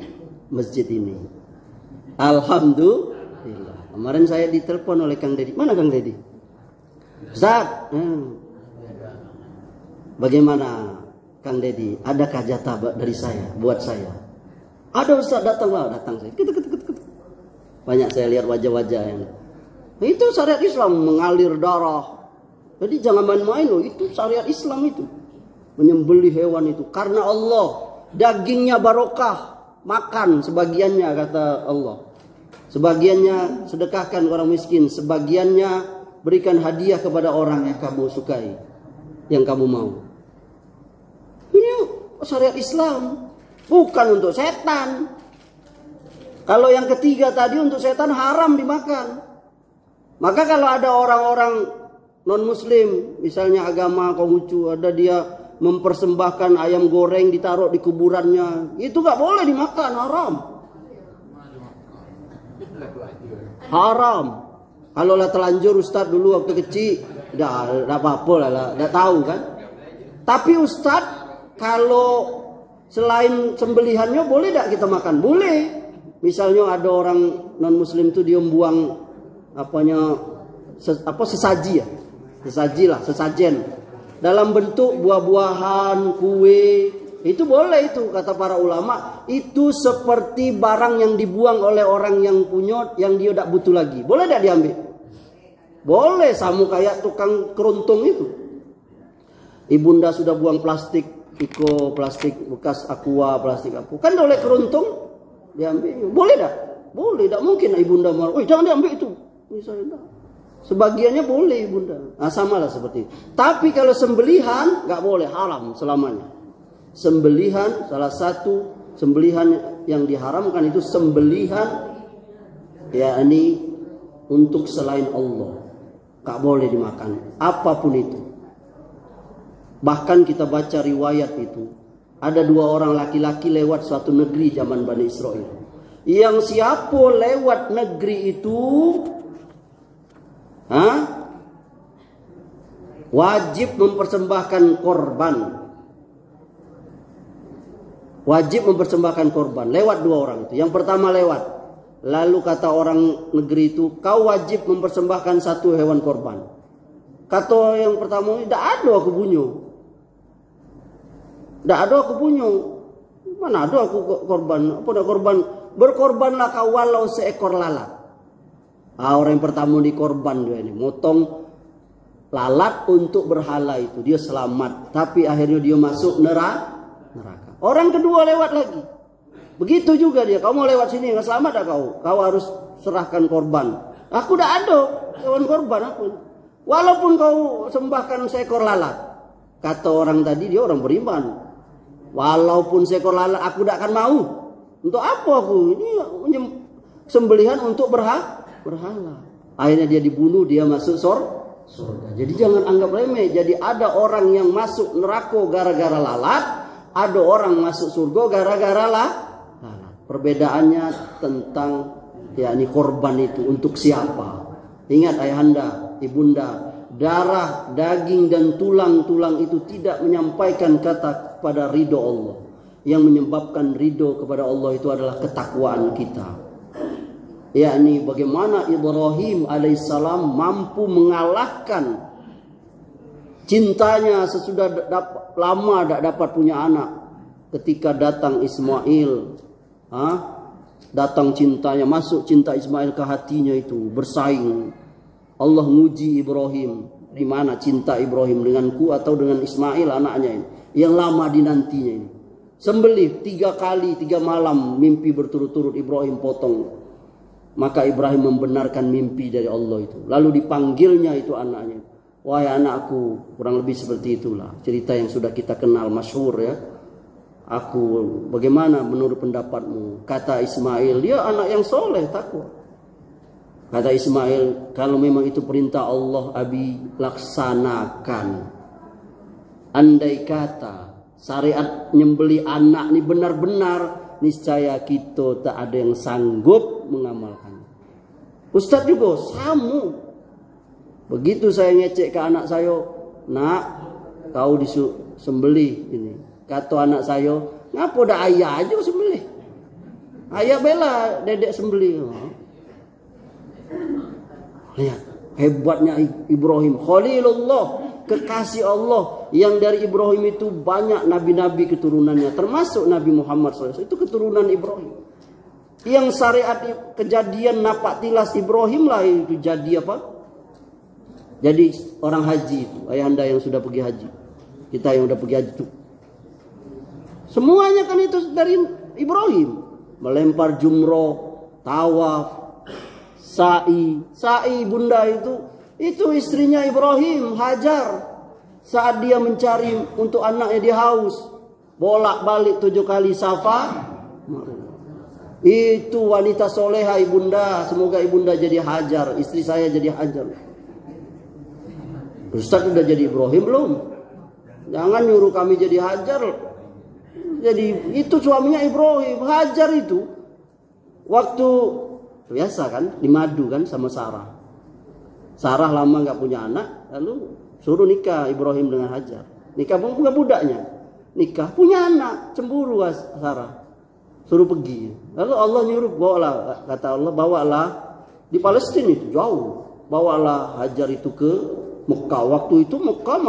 masjid ini. Alhamdulillah. Kemarin saya ditelepon oleh Kang Dedi. Mana Kang Dedi? Ustaz, bagaimana Kang Dedi? Adakah jatah dari saya buat saya? Ada Ustaz, datanglah, datang saya. Banyak saya lihat wajah-wajah yang itu syariat Islam, mengalir darah. Jadi jangan main-main loh, itu syariat Islam itu. Menyembelih hewan itu karena Allah, dagingnya barokah, makan sebagiannya kata Allah. Sebagiannya sedekahkan orang miskin, sebagiannya berikan hadiah kepada orang yang kamu sukai, yang kamu mau. Ini syariat Islam, bukan untuk setan. Kalau yang ketiga tadi untuk setan haram dimakan. Maka kalau ada orang-orang non-muslim, misalnya agama Konghucu, ada dia mempersembahkan ayam goreng ditaruh di kuburannya, itu gak boleh dimakan, haram. Haram. Kalau lah telanjur Ustadz dulu waktu kecil, dah apa-apa lah, dah tahu kan. Tapi Ustadz, kalau selain sembelihannya boleh tak kita makan? Boleh. Misalnya ada orang non-muslim itu dia buang sesaji ya. Sesaji lah, sesajen. Dalam bentuk buah-buahan, kue, itu boleh itu kata para ulama. Itu seperti barang yang dibuang oleh orang yang punya, yang dia tidak butuh lagi. Boleh tidak diambil? Boleh, sama kayak tukang keruntung itu. Ibunda sudah buang plastik, plastik bekas aqua, plastik apa. Kan oleh keruntung diambil. Boleh tak? Boleh, tak mungkin ibunda marah. Jangan diambil itu. Misalnya tak. Sebagiannya boleh bunda. Nah samalah seperti itu. Tapi kalau sembelihan nggak boleh, haram selamanya. Sembelihan, salah satu sembelihan yang diharamkan itu sembelihan yakni untuk selain Allah. Nggak boleh dimakan apapun itu. Bahkan kita baca riwayat itu Ada 2 orang laki-laki lewat suatu negeri zaman Bani Israel. Yang siapa lewat negeri itu wajib mempersembahkan korban. Wajib mempersembahkan korban. Lewat 2 orang itu. Yang pertama lewat. Lalu kata orang negeri itu, kau wajib mempersembahkan 1 hewan korban. Kata yang pertama, tidak ada aku punya. Tidak ada aku punya. Mana ada aku korban? Apa ada korban? Berkorbanlah kau walau seekor lalat. Orang yang pertama dikorban dia ini. Motong lalat untuk berhala itu. Dia selamat. Tapi akhirnya dia masuk neraka. Orang kedua lewat lagi. Begitu juga dia. Kau mau lewat sini, nggak selamat dah kau. Kau harus serahkan korban. Aku tidak ada hewan korban aku. Walaupun kau sembahkan seekor lalat. Kata orang tadi, dia orang beriman. Walaupun seekor lalat aku tidak akan mau. Untuk apa aku? Ini sembelihan untuk berhala. Akhirnya dia dibunuh, dia masuk surga. Jadi jangan anggap remeh. Jadi ada orang yang masuk neraka gara-gara lalat. Ada orang masuk surga gara-gara lalat. Perbedaannya tentang yakni korban itu untuk siapa. Ingat ayahanda, ibunda, darah, daging dan tulang-tulang itu tidak menyampaikan kata kepada ridho Allah. Yang menyebabkan ridho kepada Allah itu adalah ketakwaan kita. Yakni bagaimana Ibrahim alaihissalam mampu mengalahkan cintanya sesudah lama tidak dapat punya anak. Ketika datang Ismail, datang cintanya, masuk cinta Ismail ke hatinya itu, bersaing. Allah nguji Ibrahim, di mana cinta Ibrahim, denganku atau dengan Ismail anaknya ini, yang lama dinantinya ini. Sembelih 3 kali 3 malam mimpi berturut-turut Ibrahim potong. Maka Ibrahim membenarkan mimpi dari Allah itu. Lalu dipanggilnya itu anaknya. Wahai anakku, kurang lebih seperti itulah cerita yang sudah kita kenal masyhur ya. Aku, bagaimana menurut pendapatmu? Kata Ismail, dia anak yang soleh, takwa. Kata Ismail, kalau memang itu perintah Allah, abi laksanakan. Andai kata syariat nyembeli anak ini benar-benar, niscaya kita tak ada yang sanggup mengamalkan. Ustadz juga samu. Begitu saya ngecek ke anak saya, nak, kau disembelih ini. Kata anak saya, ngapa dah ayah aja sembelih? Ayah bela dedek sembelih. Lihat, hebatnya Ibrahim. Khalilullah, kekasih Allah. Yang dari Ibrahim itu banyak nabi-nabi keturunannya. Termasuk Nabi Muhammad SAW. Itu keturunan Ibrahim. Yang syariat kejadian napak tilas Ibrahim lah itu jadi apa? Jadi orang haji itu. Ayahanda yang sudah pergi haji. Kita yang sudah pergi haji itu. Semuanya kan itu dari Ibrahim. Melempar jumroh, tawaf, sa'i bunda itu istrinya Ibrahim, Hajar. Saat dia mencari untuk anaknya, dia haus. Bolak-balik 7 kali Safa. Itu wanita soleha ibunda. Semoga ibunda jadi Hajar, istri saya jadi Hajar. Ustaz udah jadi Ibrahim belum? Jangan nyuruh kami jadi Hajar. Jadi itu suaminya Ibrahim, Hajar itu. Waktu biasa kan, di madu kan sama Sarah. Sarah lama nggak punya anak, lalu suruh nikah Ibrahim dengan Hajar. Nikah bukan budaknya, nikah punya anak, cemburu Sarah. Suruh pergi. Lalu Allah nyuruh, bawalah, kata Allah, bawalah di Palestina itu jauh. Bawalah Hajar itu ke Mekah. Waktu itu Mekah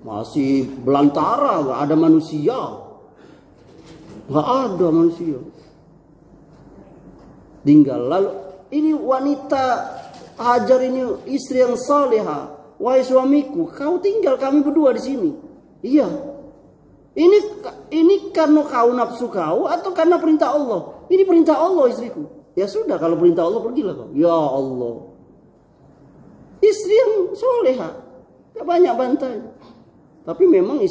masih belantara, nggak ada manusia. Nggak ada manusia. Tinggal. Lalu ini wanita Hajar ini istri yang saleha. Wahai suamiku, kau tinggal kami berdua di sini. Iya. Ini karena kau nafsu kau atau karena perintah Allah? Ini perintah Allah istriku. Ya sudah, kalau perintah Allah pergilah kau. Ya Allah. Istri yang soleha. Gak banyak bantai. Tapi memang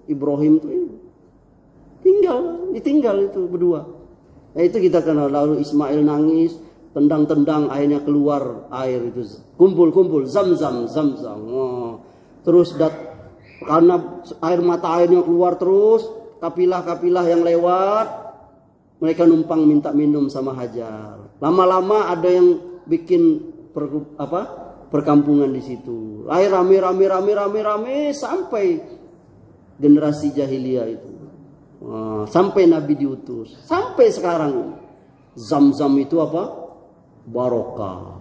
Ibrahim itu ditinggal itu berdua. Nah itu kita kenal. Lalu Ismail nangis, tendang-tendang, akhirnya keluar air itu. Kumpul zam-zam. Oh. Terus karena airnya keluar terus, kapilah-kapilah yang lewat, mereka numpang minta minum sama Hajar. Lama-lama ada yang bikin perkampungan di situ. Rame sampai generasi jahiliyah itu. Sampai Nabi diutus. Sampai sekarang Zam-zam itu apa? Barokah.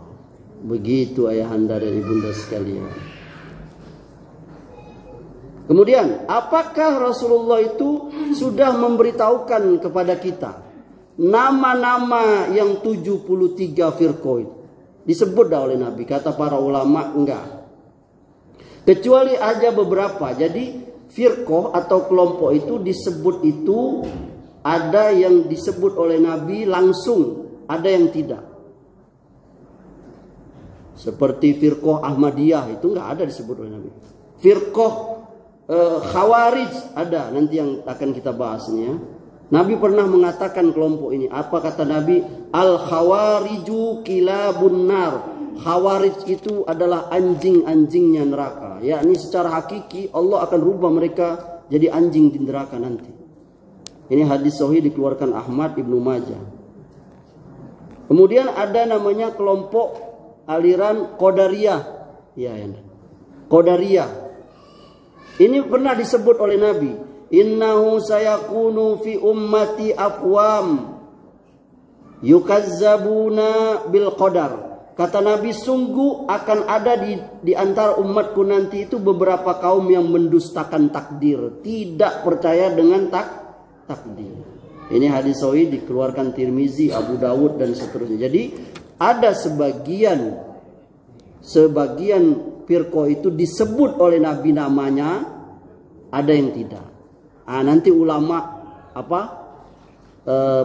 Begitu ayahanda dan ibunda sekalian. Kemudian, apakah Rasulullah itu sudah memberitahukan kepada kita nama-nama yang 73 firqah itu? Disebut dah oleh Nabi. Kata para ulama, enggak. Kecuali aja beberapa. Jadi firqah atau kelompok itu disebut itu, ada yang disebut oleh Nabi langsung, ada yang tidak. Seperti firqah Ahmadiyah itu enggak ada disebut oleh Nabi. Firqah Khawarij ada, nanti yang akan kita bahas ini ya. Nabi pernah mengatakan kelompok ini. Apa kata Nabi? Al-khawariju kilabun nar. Khawarij itu adalah anjing-anjingnya neraka. Yakni secara hakiki Allah akan rubah mereka jadi anjing di neraka nanti. Ini hadis sahih dikeluarkan Ahmad Ibnu Majah. Kemudian ada namanya kelompok aliran Qadariyah. Ya, Qadariyah. Ini pernah disebut oleh Nabi. Innahu sayakunu fi ummati afwam yukazzabuna bil qadar. Kata Nabi, sungguh akan ada di antara umatku nanti itu beberapa kaum yang mendustakan takdir, tidak percaya dengan takdir. Ini hadis sahih dikeluarkan Tirmizi, Abu Dawud dan seterusnya. Jadi ada sebagian firqah itu disebut oleh Nabi namanya, ada yang tidak. Nanti ulama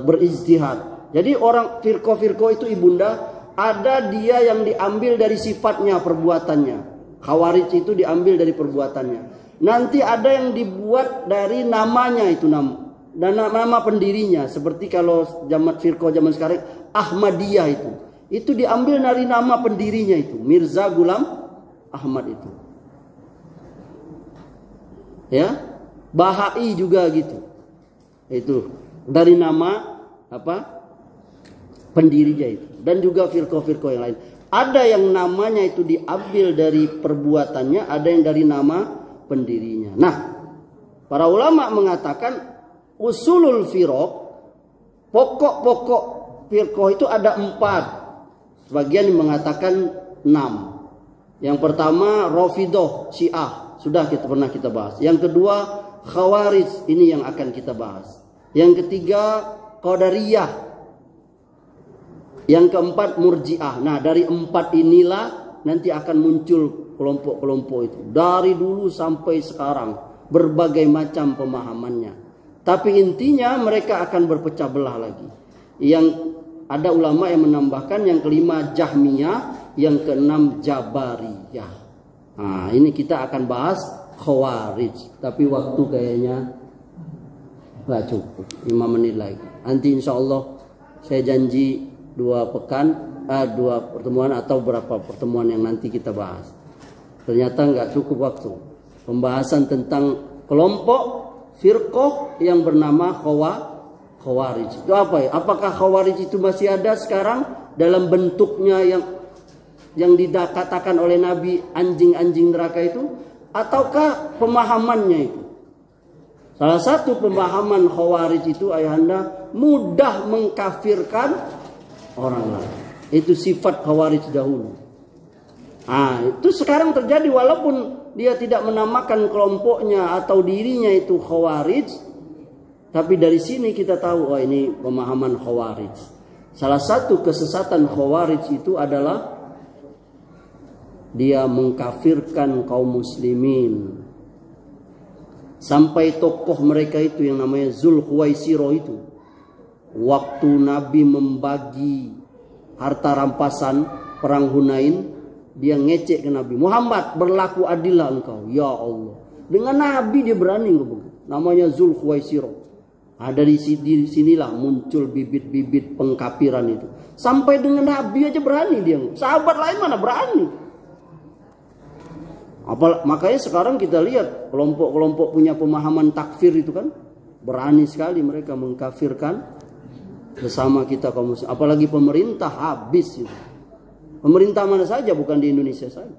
berijtihad. Jadi orang firqah itu ibunda, ada dia yang diambil dari sifatnya, perbuatannya. Khawarij itu diambil dari perbuatannya. Nanti ada yang dibuat dari namanya itu, nama pendirinya. Seperti kalau firqah zaman sekarang Ahmadiyah itu diambil dari nama pendirinya itu, Mirza Ghulam Ahmad itu. Ya. Bahai juga gitu. Itu dari nama pendirinya itu. Dan juga firqah-firqah yang lain. Ada yang namanya itu diambil dari perbuatannya, ada yang dari nama pendirinya. Nah, para ulama mengatakan usulul firqah, pokok-pokok firqah itu ada 4. Sebagian mengatakan 6. Yang pertama Rafidhah, Syiah, sudah pernah kita bahas. Yang kedua Khawarij, ini yang akan kita bahas. Yang ketiga Qadariyah. Yang keempat Murji'ah. Nah, dari 4 inilah nanti akan muncul kelompok-kelompok itu. Dari dulu sampai sekarang berbagai macam pemahamannya. Tapi intinya mereka akan berpecah belah lagi. Yang ada ulama yang menambahkan yang kelima Jahmiyah, yang keenam Jabariyah. Nah, ini kita akan bahas Khawarij, tapi waktu kayaknya nggak cukup, 5 menit lagi. Nanti insya Allah saya janji 2 pertemuan atau berapa pertemuan yang nanti kita bahas. Ternyata nggak cukup waktu. Pembahasan tentang kelompok firqah yang bernama Khawarij. Itu apa ya? Apakah Khawarij itu masih ada sekarang dalam bentuknya yang dikatakan oleh Nabi anjing-anjing neraka itu? Ataukah pemahamannya itu? Salah satu pemahaman Khawarij itu ayahanda mudah mengkafirkan orang lain. Itu sifat Khawarij dahulu. Itu sekarang terjadi walaupun dia tidak menamakan kelompoknya atau dirinya itu Khawarij, tapi dari sini kita tahu ini pemahaman Khawarij. Salah satu kesesatan Khawarij itu adalah dia mengkafirkan kaum muslimin. Sampai tokoh mereka itu yang namanya Zulkhuwaisiro itu, waktu Nabi membagi harta rampasan perang Hunain, dia ngecek ke Nabi, Muhammad berlaku adillah engkau. Ya Allah, dengan Nabi dia berani ngomong. Namanya Zulkhuwaisiro. Dari sinilah muncul bibit-bibit pengkafiran itu. Sampai dengan Nabi aja berani dia. Sahabat lain mana berani. Makanya sekarang kita lihat kelompok-kelompok punya pemahaman takfir itu kan. Berani sekali mereka mengkafirkan bersama kita kaum muslim. Apalagi pemerintah habis itu. Pemerintah mana saja, bukan di Indonesia saja.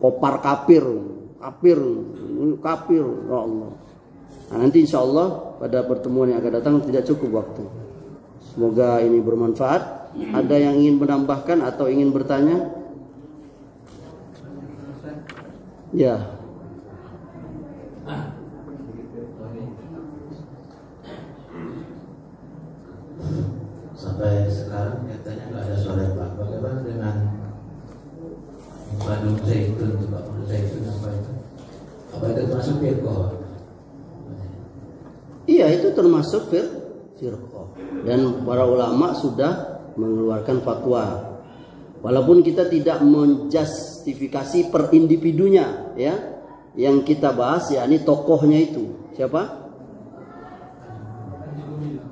Kopar kafir, ya Allah. Nah, nanti insya Allah pada pertemuan yang akan datang tidak cukup waktu. Semoga ini bermanfaat. Ada yang ingin menambahkan atau ingin bertanya? Ya. Sampai sekarang katanya nggak ada suara Pak. Bagaimana dengan Bandung Zaitun, Pak? Bandung Zaitun apa itu? Apa itu termasuk firqah? Iya, itu termasuk firqah. Dan para ulama sudah mengeluarkan fatwa. Walaupun kita tidak menjustifikasi per individunya, ya. Yang kita bahas ya ini tokohnya itu. Siapa?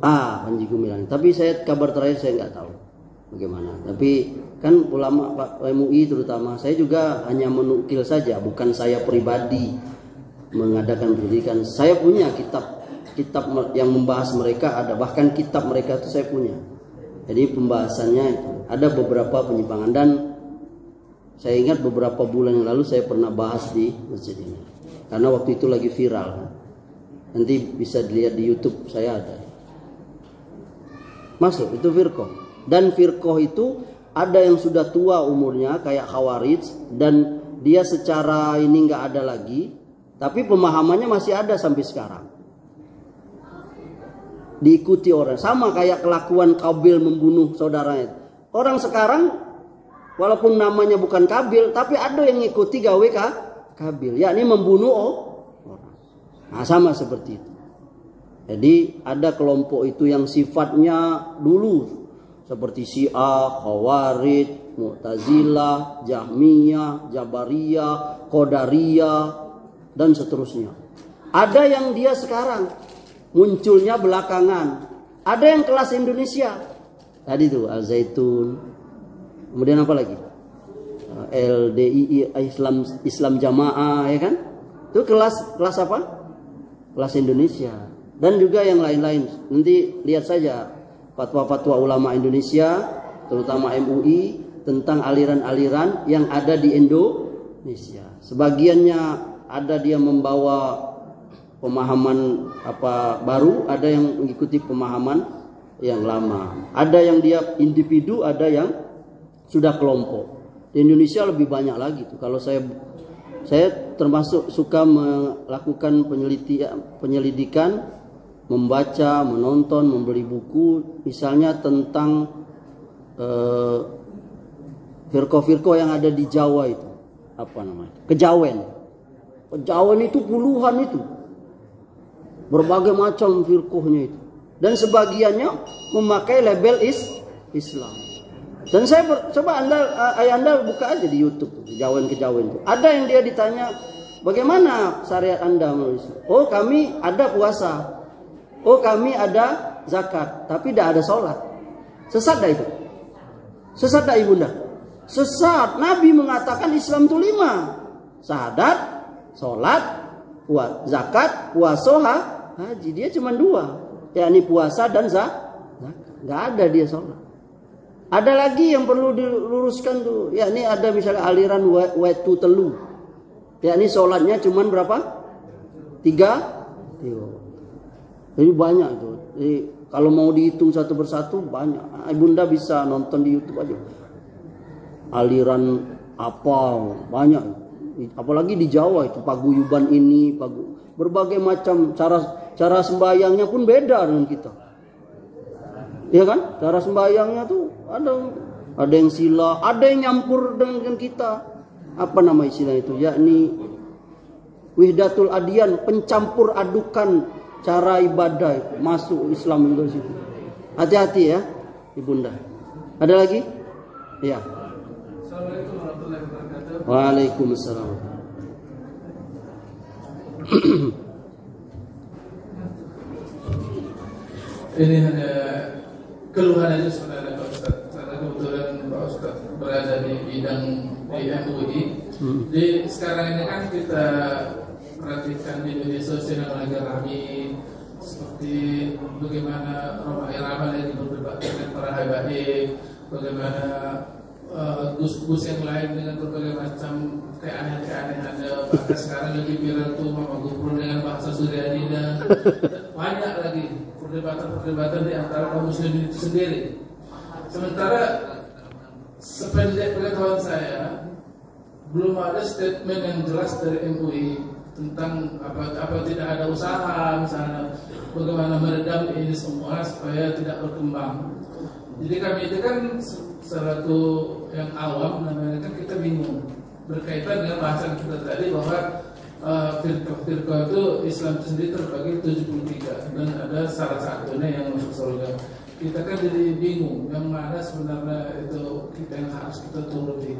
Panji Gumilang. Tapi saya kabar terakhir saya nggak tahu bagaimana. Tapi kan ulama Pak MUI terutama, saya juga hanya menukil saja, bukan saya pribadi mengadakan pendidikan. Saya punya kitab yang membahas mereka ada, bahkan kitab mereka itu saya punya. Jadi pembahasannya itu ada beberapa penyimpangan, dan saya ingat beberapa bulan yang lalu saya pernah bahas di masjid ini karena waktu itu lagi viral. Nanti bisa dilihat di YouTube, saya ada. Masuk itu firqah. Dan firqah itu ada yang sudah tua umurnya kayak Khawarij, dan dia secara ini nggak ada lagi, tapi pemahamannya masih ada sampai sekarang. Diikuti orang, sama kayak kelakuan Qabil membunuh saudaranya. Orang sekarang walaupun namanya bukan Qabil, tapi ada yang ngikuti gawe Qabil, yakni membunuh orang. Nah, sama seperti itu. Jadi ada kelompok itu yang sifatnya dulu seperti Syiah, Khawarij, Mu'tazilah, Jahmiyah, Jabariyah, Qadariyah, dan seterusnya. Ada yang dia sekarang munculnya belakangan. Ada yang kelas Indonesia. Tadi tuh Al-Zaitun. Kemudian apa lagi? LDII, Islam Jamaah, ya kan? Itu kelas apa? Kelas Indonesia. Dan juga yang lain-lain. Nanti lihat saja fatwa-fatwa ulama Indonesia, terutama MUI, tentang aliran-aliran yang ada di Indonesia. Sebagiannya ada dia membawa pemahaman apa baru, ada yang mengikuti pemahaman yang lama. Ada yang dia individu, ada yang sudah kelompok. Di Indonesia lebih banyak lagi tuh. Kalau saya termasuk suka melakukan penyelidikan, membaca, menonton, membeli buku, misalnya tentang firqah-firqah yang ada di Jawa itu, apa namanya? Kejawen. Kejawen itu puluhan itu, berbagai macam firqahnya itu, dan sebagiannya memakai label Islam. Dan saya coba anda buka aja di YouTube kejawen itu. Ada yang dia ditanya, bagaimana syariat anda menurut Islam? Oh, kami ada puasa. Oh, kami ada zakat, tapi tidak ada sholat. Sesat dah itu. Sesat dah ibunda. Sesat. Nabi mengatakan Islam itu 5. Syahadat, sholat, zakat, puasa, haji. Dia cuma 2. Yakni puasa dan zakat. Nggak ada dia sholat. Ada lagi yang perlu diluruskan tuh. Yakni ada misalnya aliran wetu telu. Yakni sholatnya cuma berapa? 3. Jadi banyak itu. Jadi kalau mau dihitung satu persatu banyak. Ibunda bisa nonton di YouTube aja. Aliran apa banyak. Apalagi di Jawa itu paguyuban ini, berbagai macam cara sembahyangnya pun beda dengan kita. Iya kan? Cara sembahyangnya tuh ada yang sila, ada yang nyampur dengan kita. Apa nama istilah itu? Yakni wihdatul adyan, pencampur adukan cara ibadah masuk Islam itu di situ. Hati-hati ya, ibunda. Ada lagi? Ya. Assalamualaikum warahmatullahi wabarakatuh. Waalaikumsalam. Ini hanya keluhan aja sebenarnya Pak Ustaz. Karena kebetulan Pak Ustaz berada di bidang di MUI. Jadi sekarang ini kan kita perhatikan di media sosial yang lagi ramai, seperti bagaimana Roma Irama lagi berdebat dengan para habaib, bagaimana gus-gus yang lain dengan berbagai macam keanehan-keanehan. Bahkan sekarang lagi viral tuh Mama Gufron dengan bahasa Suryani, dan banyak lagi perdebatan di antara kaum muslimin itu sendiri. Sementara sependek pengetahuan saya, belum ada statement yang jelas dari MUI tentang apa tidak ada usaha misalnya bagaimana meredam ini semua supaya tidak berkembang. Jadi kami itu kan selaku yang awam, namanya kan kita bingung berkaitan dengan bahasan kita tadi bahwa firqah itu Islam itu sendiri terbagi 73 dan ada salah satunya yang masuk surga. Kita kan jadi bingung yang mana sebenarnya itu kita yang harus kita turuti.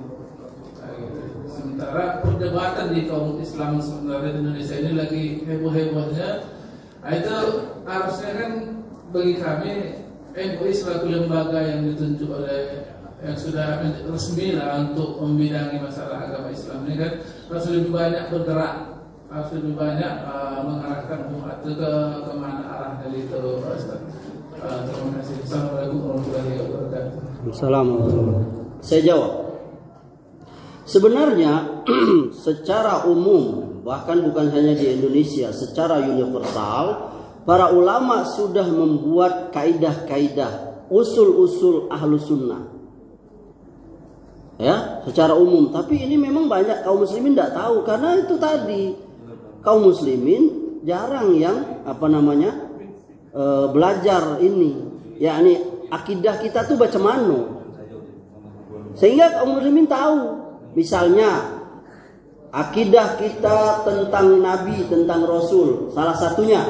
Gitu. Sementara perdebatan di kaum Islam sebenarnya di Indonesia ini lagi heboh-hebohnya. Nah, itu harusnya kan bagi kami MUI selaku lembaga yang ditunjuk oleh yang sudah resmi lah untuk membidangi masalah agama Islam ini kan harus lebih banyak bergerak, harus lebih banyak mengarahkan umat itu ke mana arah dari itu. Terima kasih. Assalamualaikum warahmatullahi wabarakatuh. Assalamualaikum. Saya jawab. Sebenarnya secara umum, bahkan bukan hanya di Indonesia, secara universal, para ulama sudah membuat kaidah-kaidah, usul-usul ahlu sunnah. Ya, secara umum. Tapi ini memang banyak kaum muslimin tidak tahu, karena itu tadi kaum muslimin jarang yang belajar ini, yakni akidah kita tuh baca mano, sehingga kaum muslimin tahu. Misalnya akidah kita tentang Nabi, tentang Rasul, salah satunya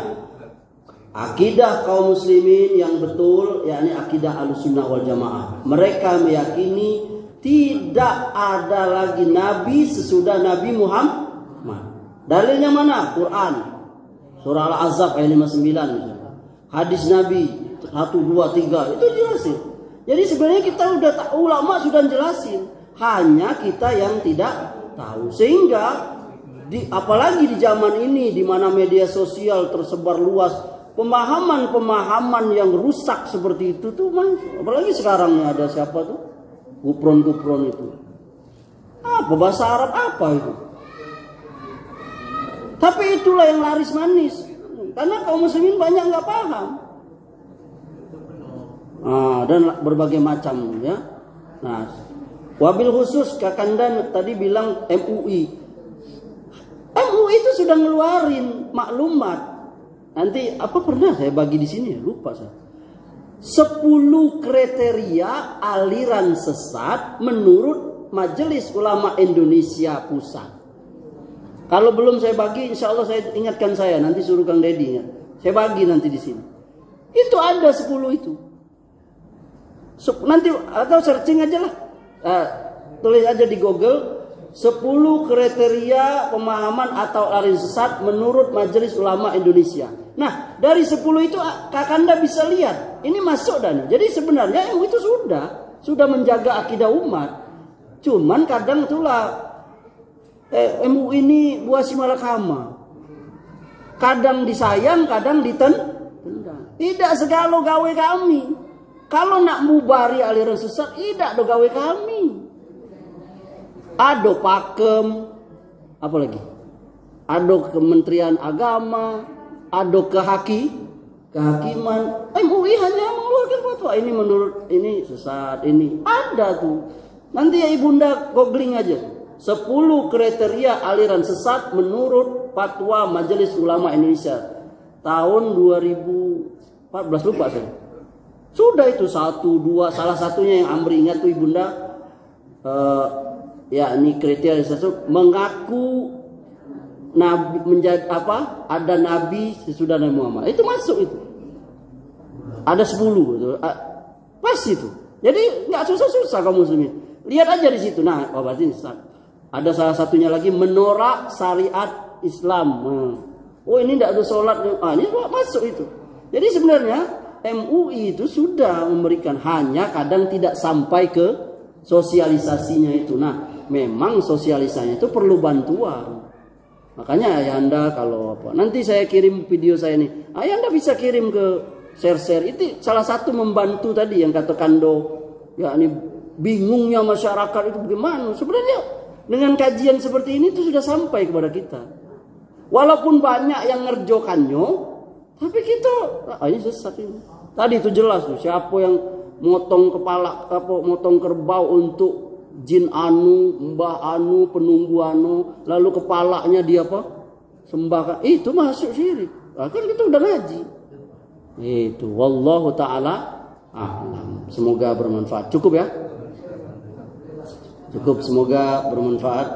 akidah kaum muslimin yang betul, yakni akidah Ahlussunnah wal Jamaah. Mereka meyakini tidak ada lagi Nabi sesudah Nabi Muhammad. Dalilnya mana? Quran, surah Al-Ahzab ayat 59, hadis Nabi 1, 2, 3 itu jelasin. Jadi sebenarnya kita udah tahu, ulama sudah jelasin. Hanya kita yang tidak tahu, sehingga apalagi di zaman ini di mana media sosial tersebar luas, pemahaman-pemahaman yang rusak seperti itu tuh, apalagi sekarang nih ada siapa tuh gupron itu, apa bahasa Arab apa itu, tapi itulah yang laris manis karena kaum muslimin banyak nggak paham. Dan berbagai macam ya. Nah, wabil khusus Kakanda tadi bilang MUI itu sudah ngeluarin maklumat. Nanti apa pernah saya bagi di sini, lupa saya. 10 kriteria aliran sesat menurut Majelis Ulama Indonesia Pusat. Kalau belum saya bagi, insya Allah saya ingatkan saya, nanti suruh Kang Deddy ingat. Saya bagi nanti di sini. Itu ada 10 itu. Nanti atau searching aja lah. Tulis aja di Google 10 kriteria pemahaman atau aliran sesat menurut Majelis Ulama Indonesia. Nah, dari 10 itu Kakanda bisa lihat ini masuk dan jadi sebenarnya MUI itu sudah menjaga akidah umat. Cuman kadang itulah MUI ini buah si malakama. Kadang disayang, kadang ditendang. Tidak segala gawe kami. Kalau nak mubari aliran sesat, tidak do gawe kami. Ado pakem, apa lagi? Ado Kementerian Agama, ado kehakiman. MUI hanya mengeluarkan fatwa ini menurut ini sesat, ini ada tuh. Nanti ya ibunda googling aja. 10 kriteria aliran sesat menurut fatwa Majelis Ulama Indonesia tahun 2014, lupa saya. Sudah itu 1, 2, salah satunya yang Amri ingat tuh ibunda, ya ini kriteria sesuatu mengaku nabi menjadi apa? Ada nabi sesudah Nabi Muhammad. Itu masuk itu. Ada 10 itu. Pas itu. Jadi nggak susah-susah kaum muslimin. Lihat aja di situ. Nah, berarti ada salah satunya lagi menolak syariat Islam. Oh, ini tidak ada sholat. Ini masuk itu. Jadi sebenarnya MUI itu sudah memberikan, hanya kadang tidak sampai ke sosialisasinya itu. Nah, memang sosialisasinya itu perlu bantuan. Makanya ayahanda kalau apa, nanti saya kirim video saya nih, ayahanda bisa kirim ke share-share. Itu salah satu membantu tadi yang kata Kando, ya ini bingungnya masyarakat itu bagaimana. Sebenarnya dengan kajian seperti ini itu sudah sampai kepada kita. Walaupun banyak yang ngerjokannya, tapi kita ayo sesat ini. Tadi itu jelas tuh siapa yang motong kepala motong kerbau untuk jin anu, mbah anu, penunggu anu, lalu kepalanya dia apa? Sembahkan. Itu masuk syirik. Nah, kan kita udah ngaji. Itu wallahu taala a'lam. Semoga bermanfaat. Cukup ya? Cukup, semoga bermanfaat.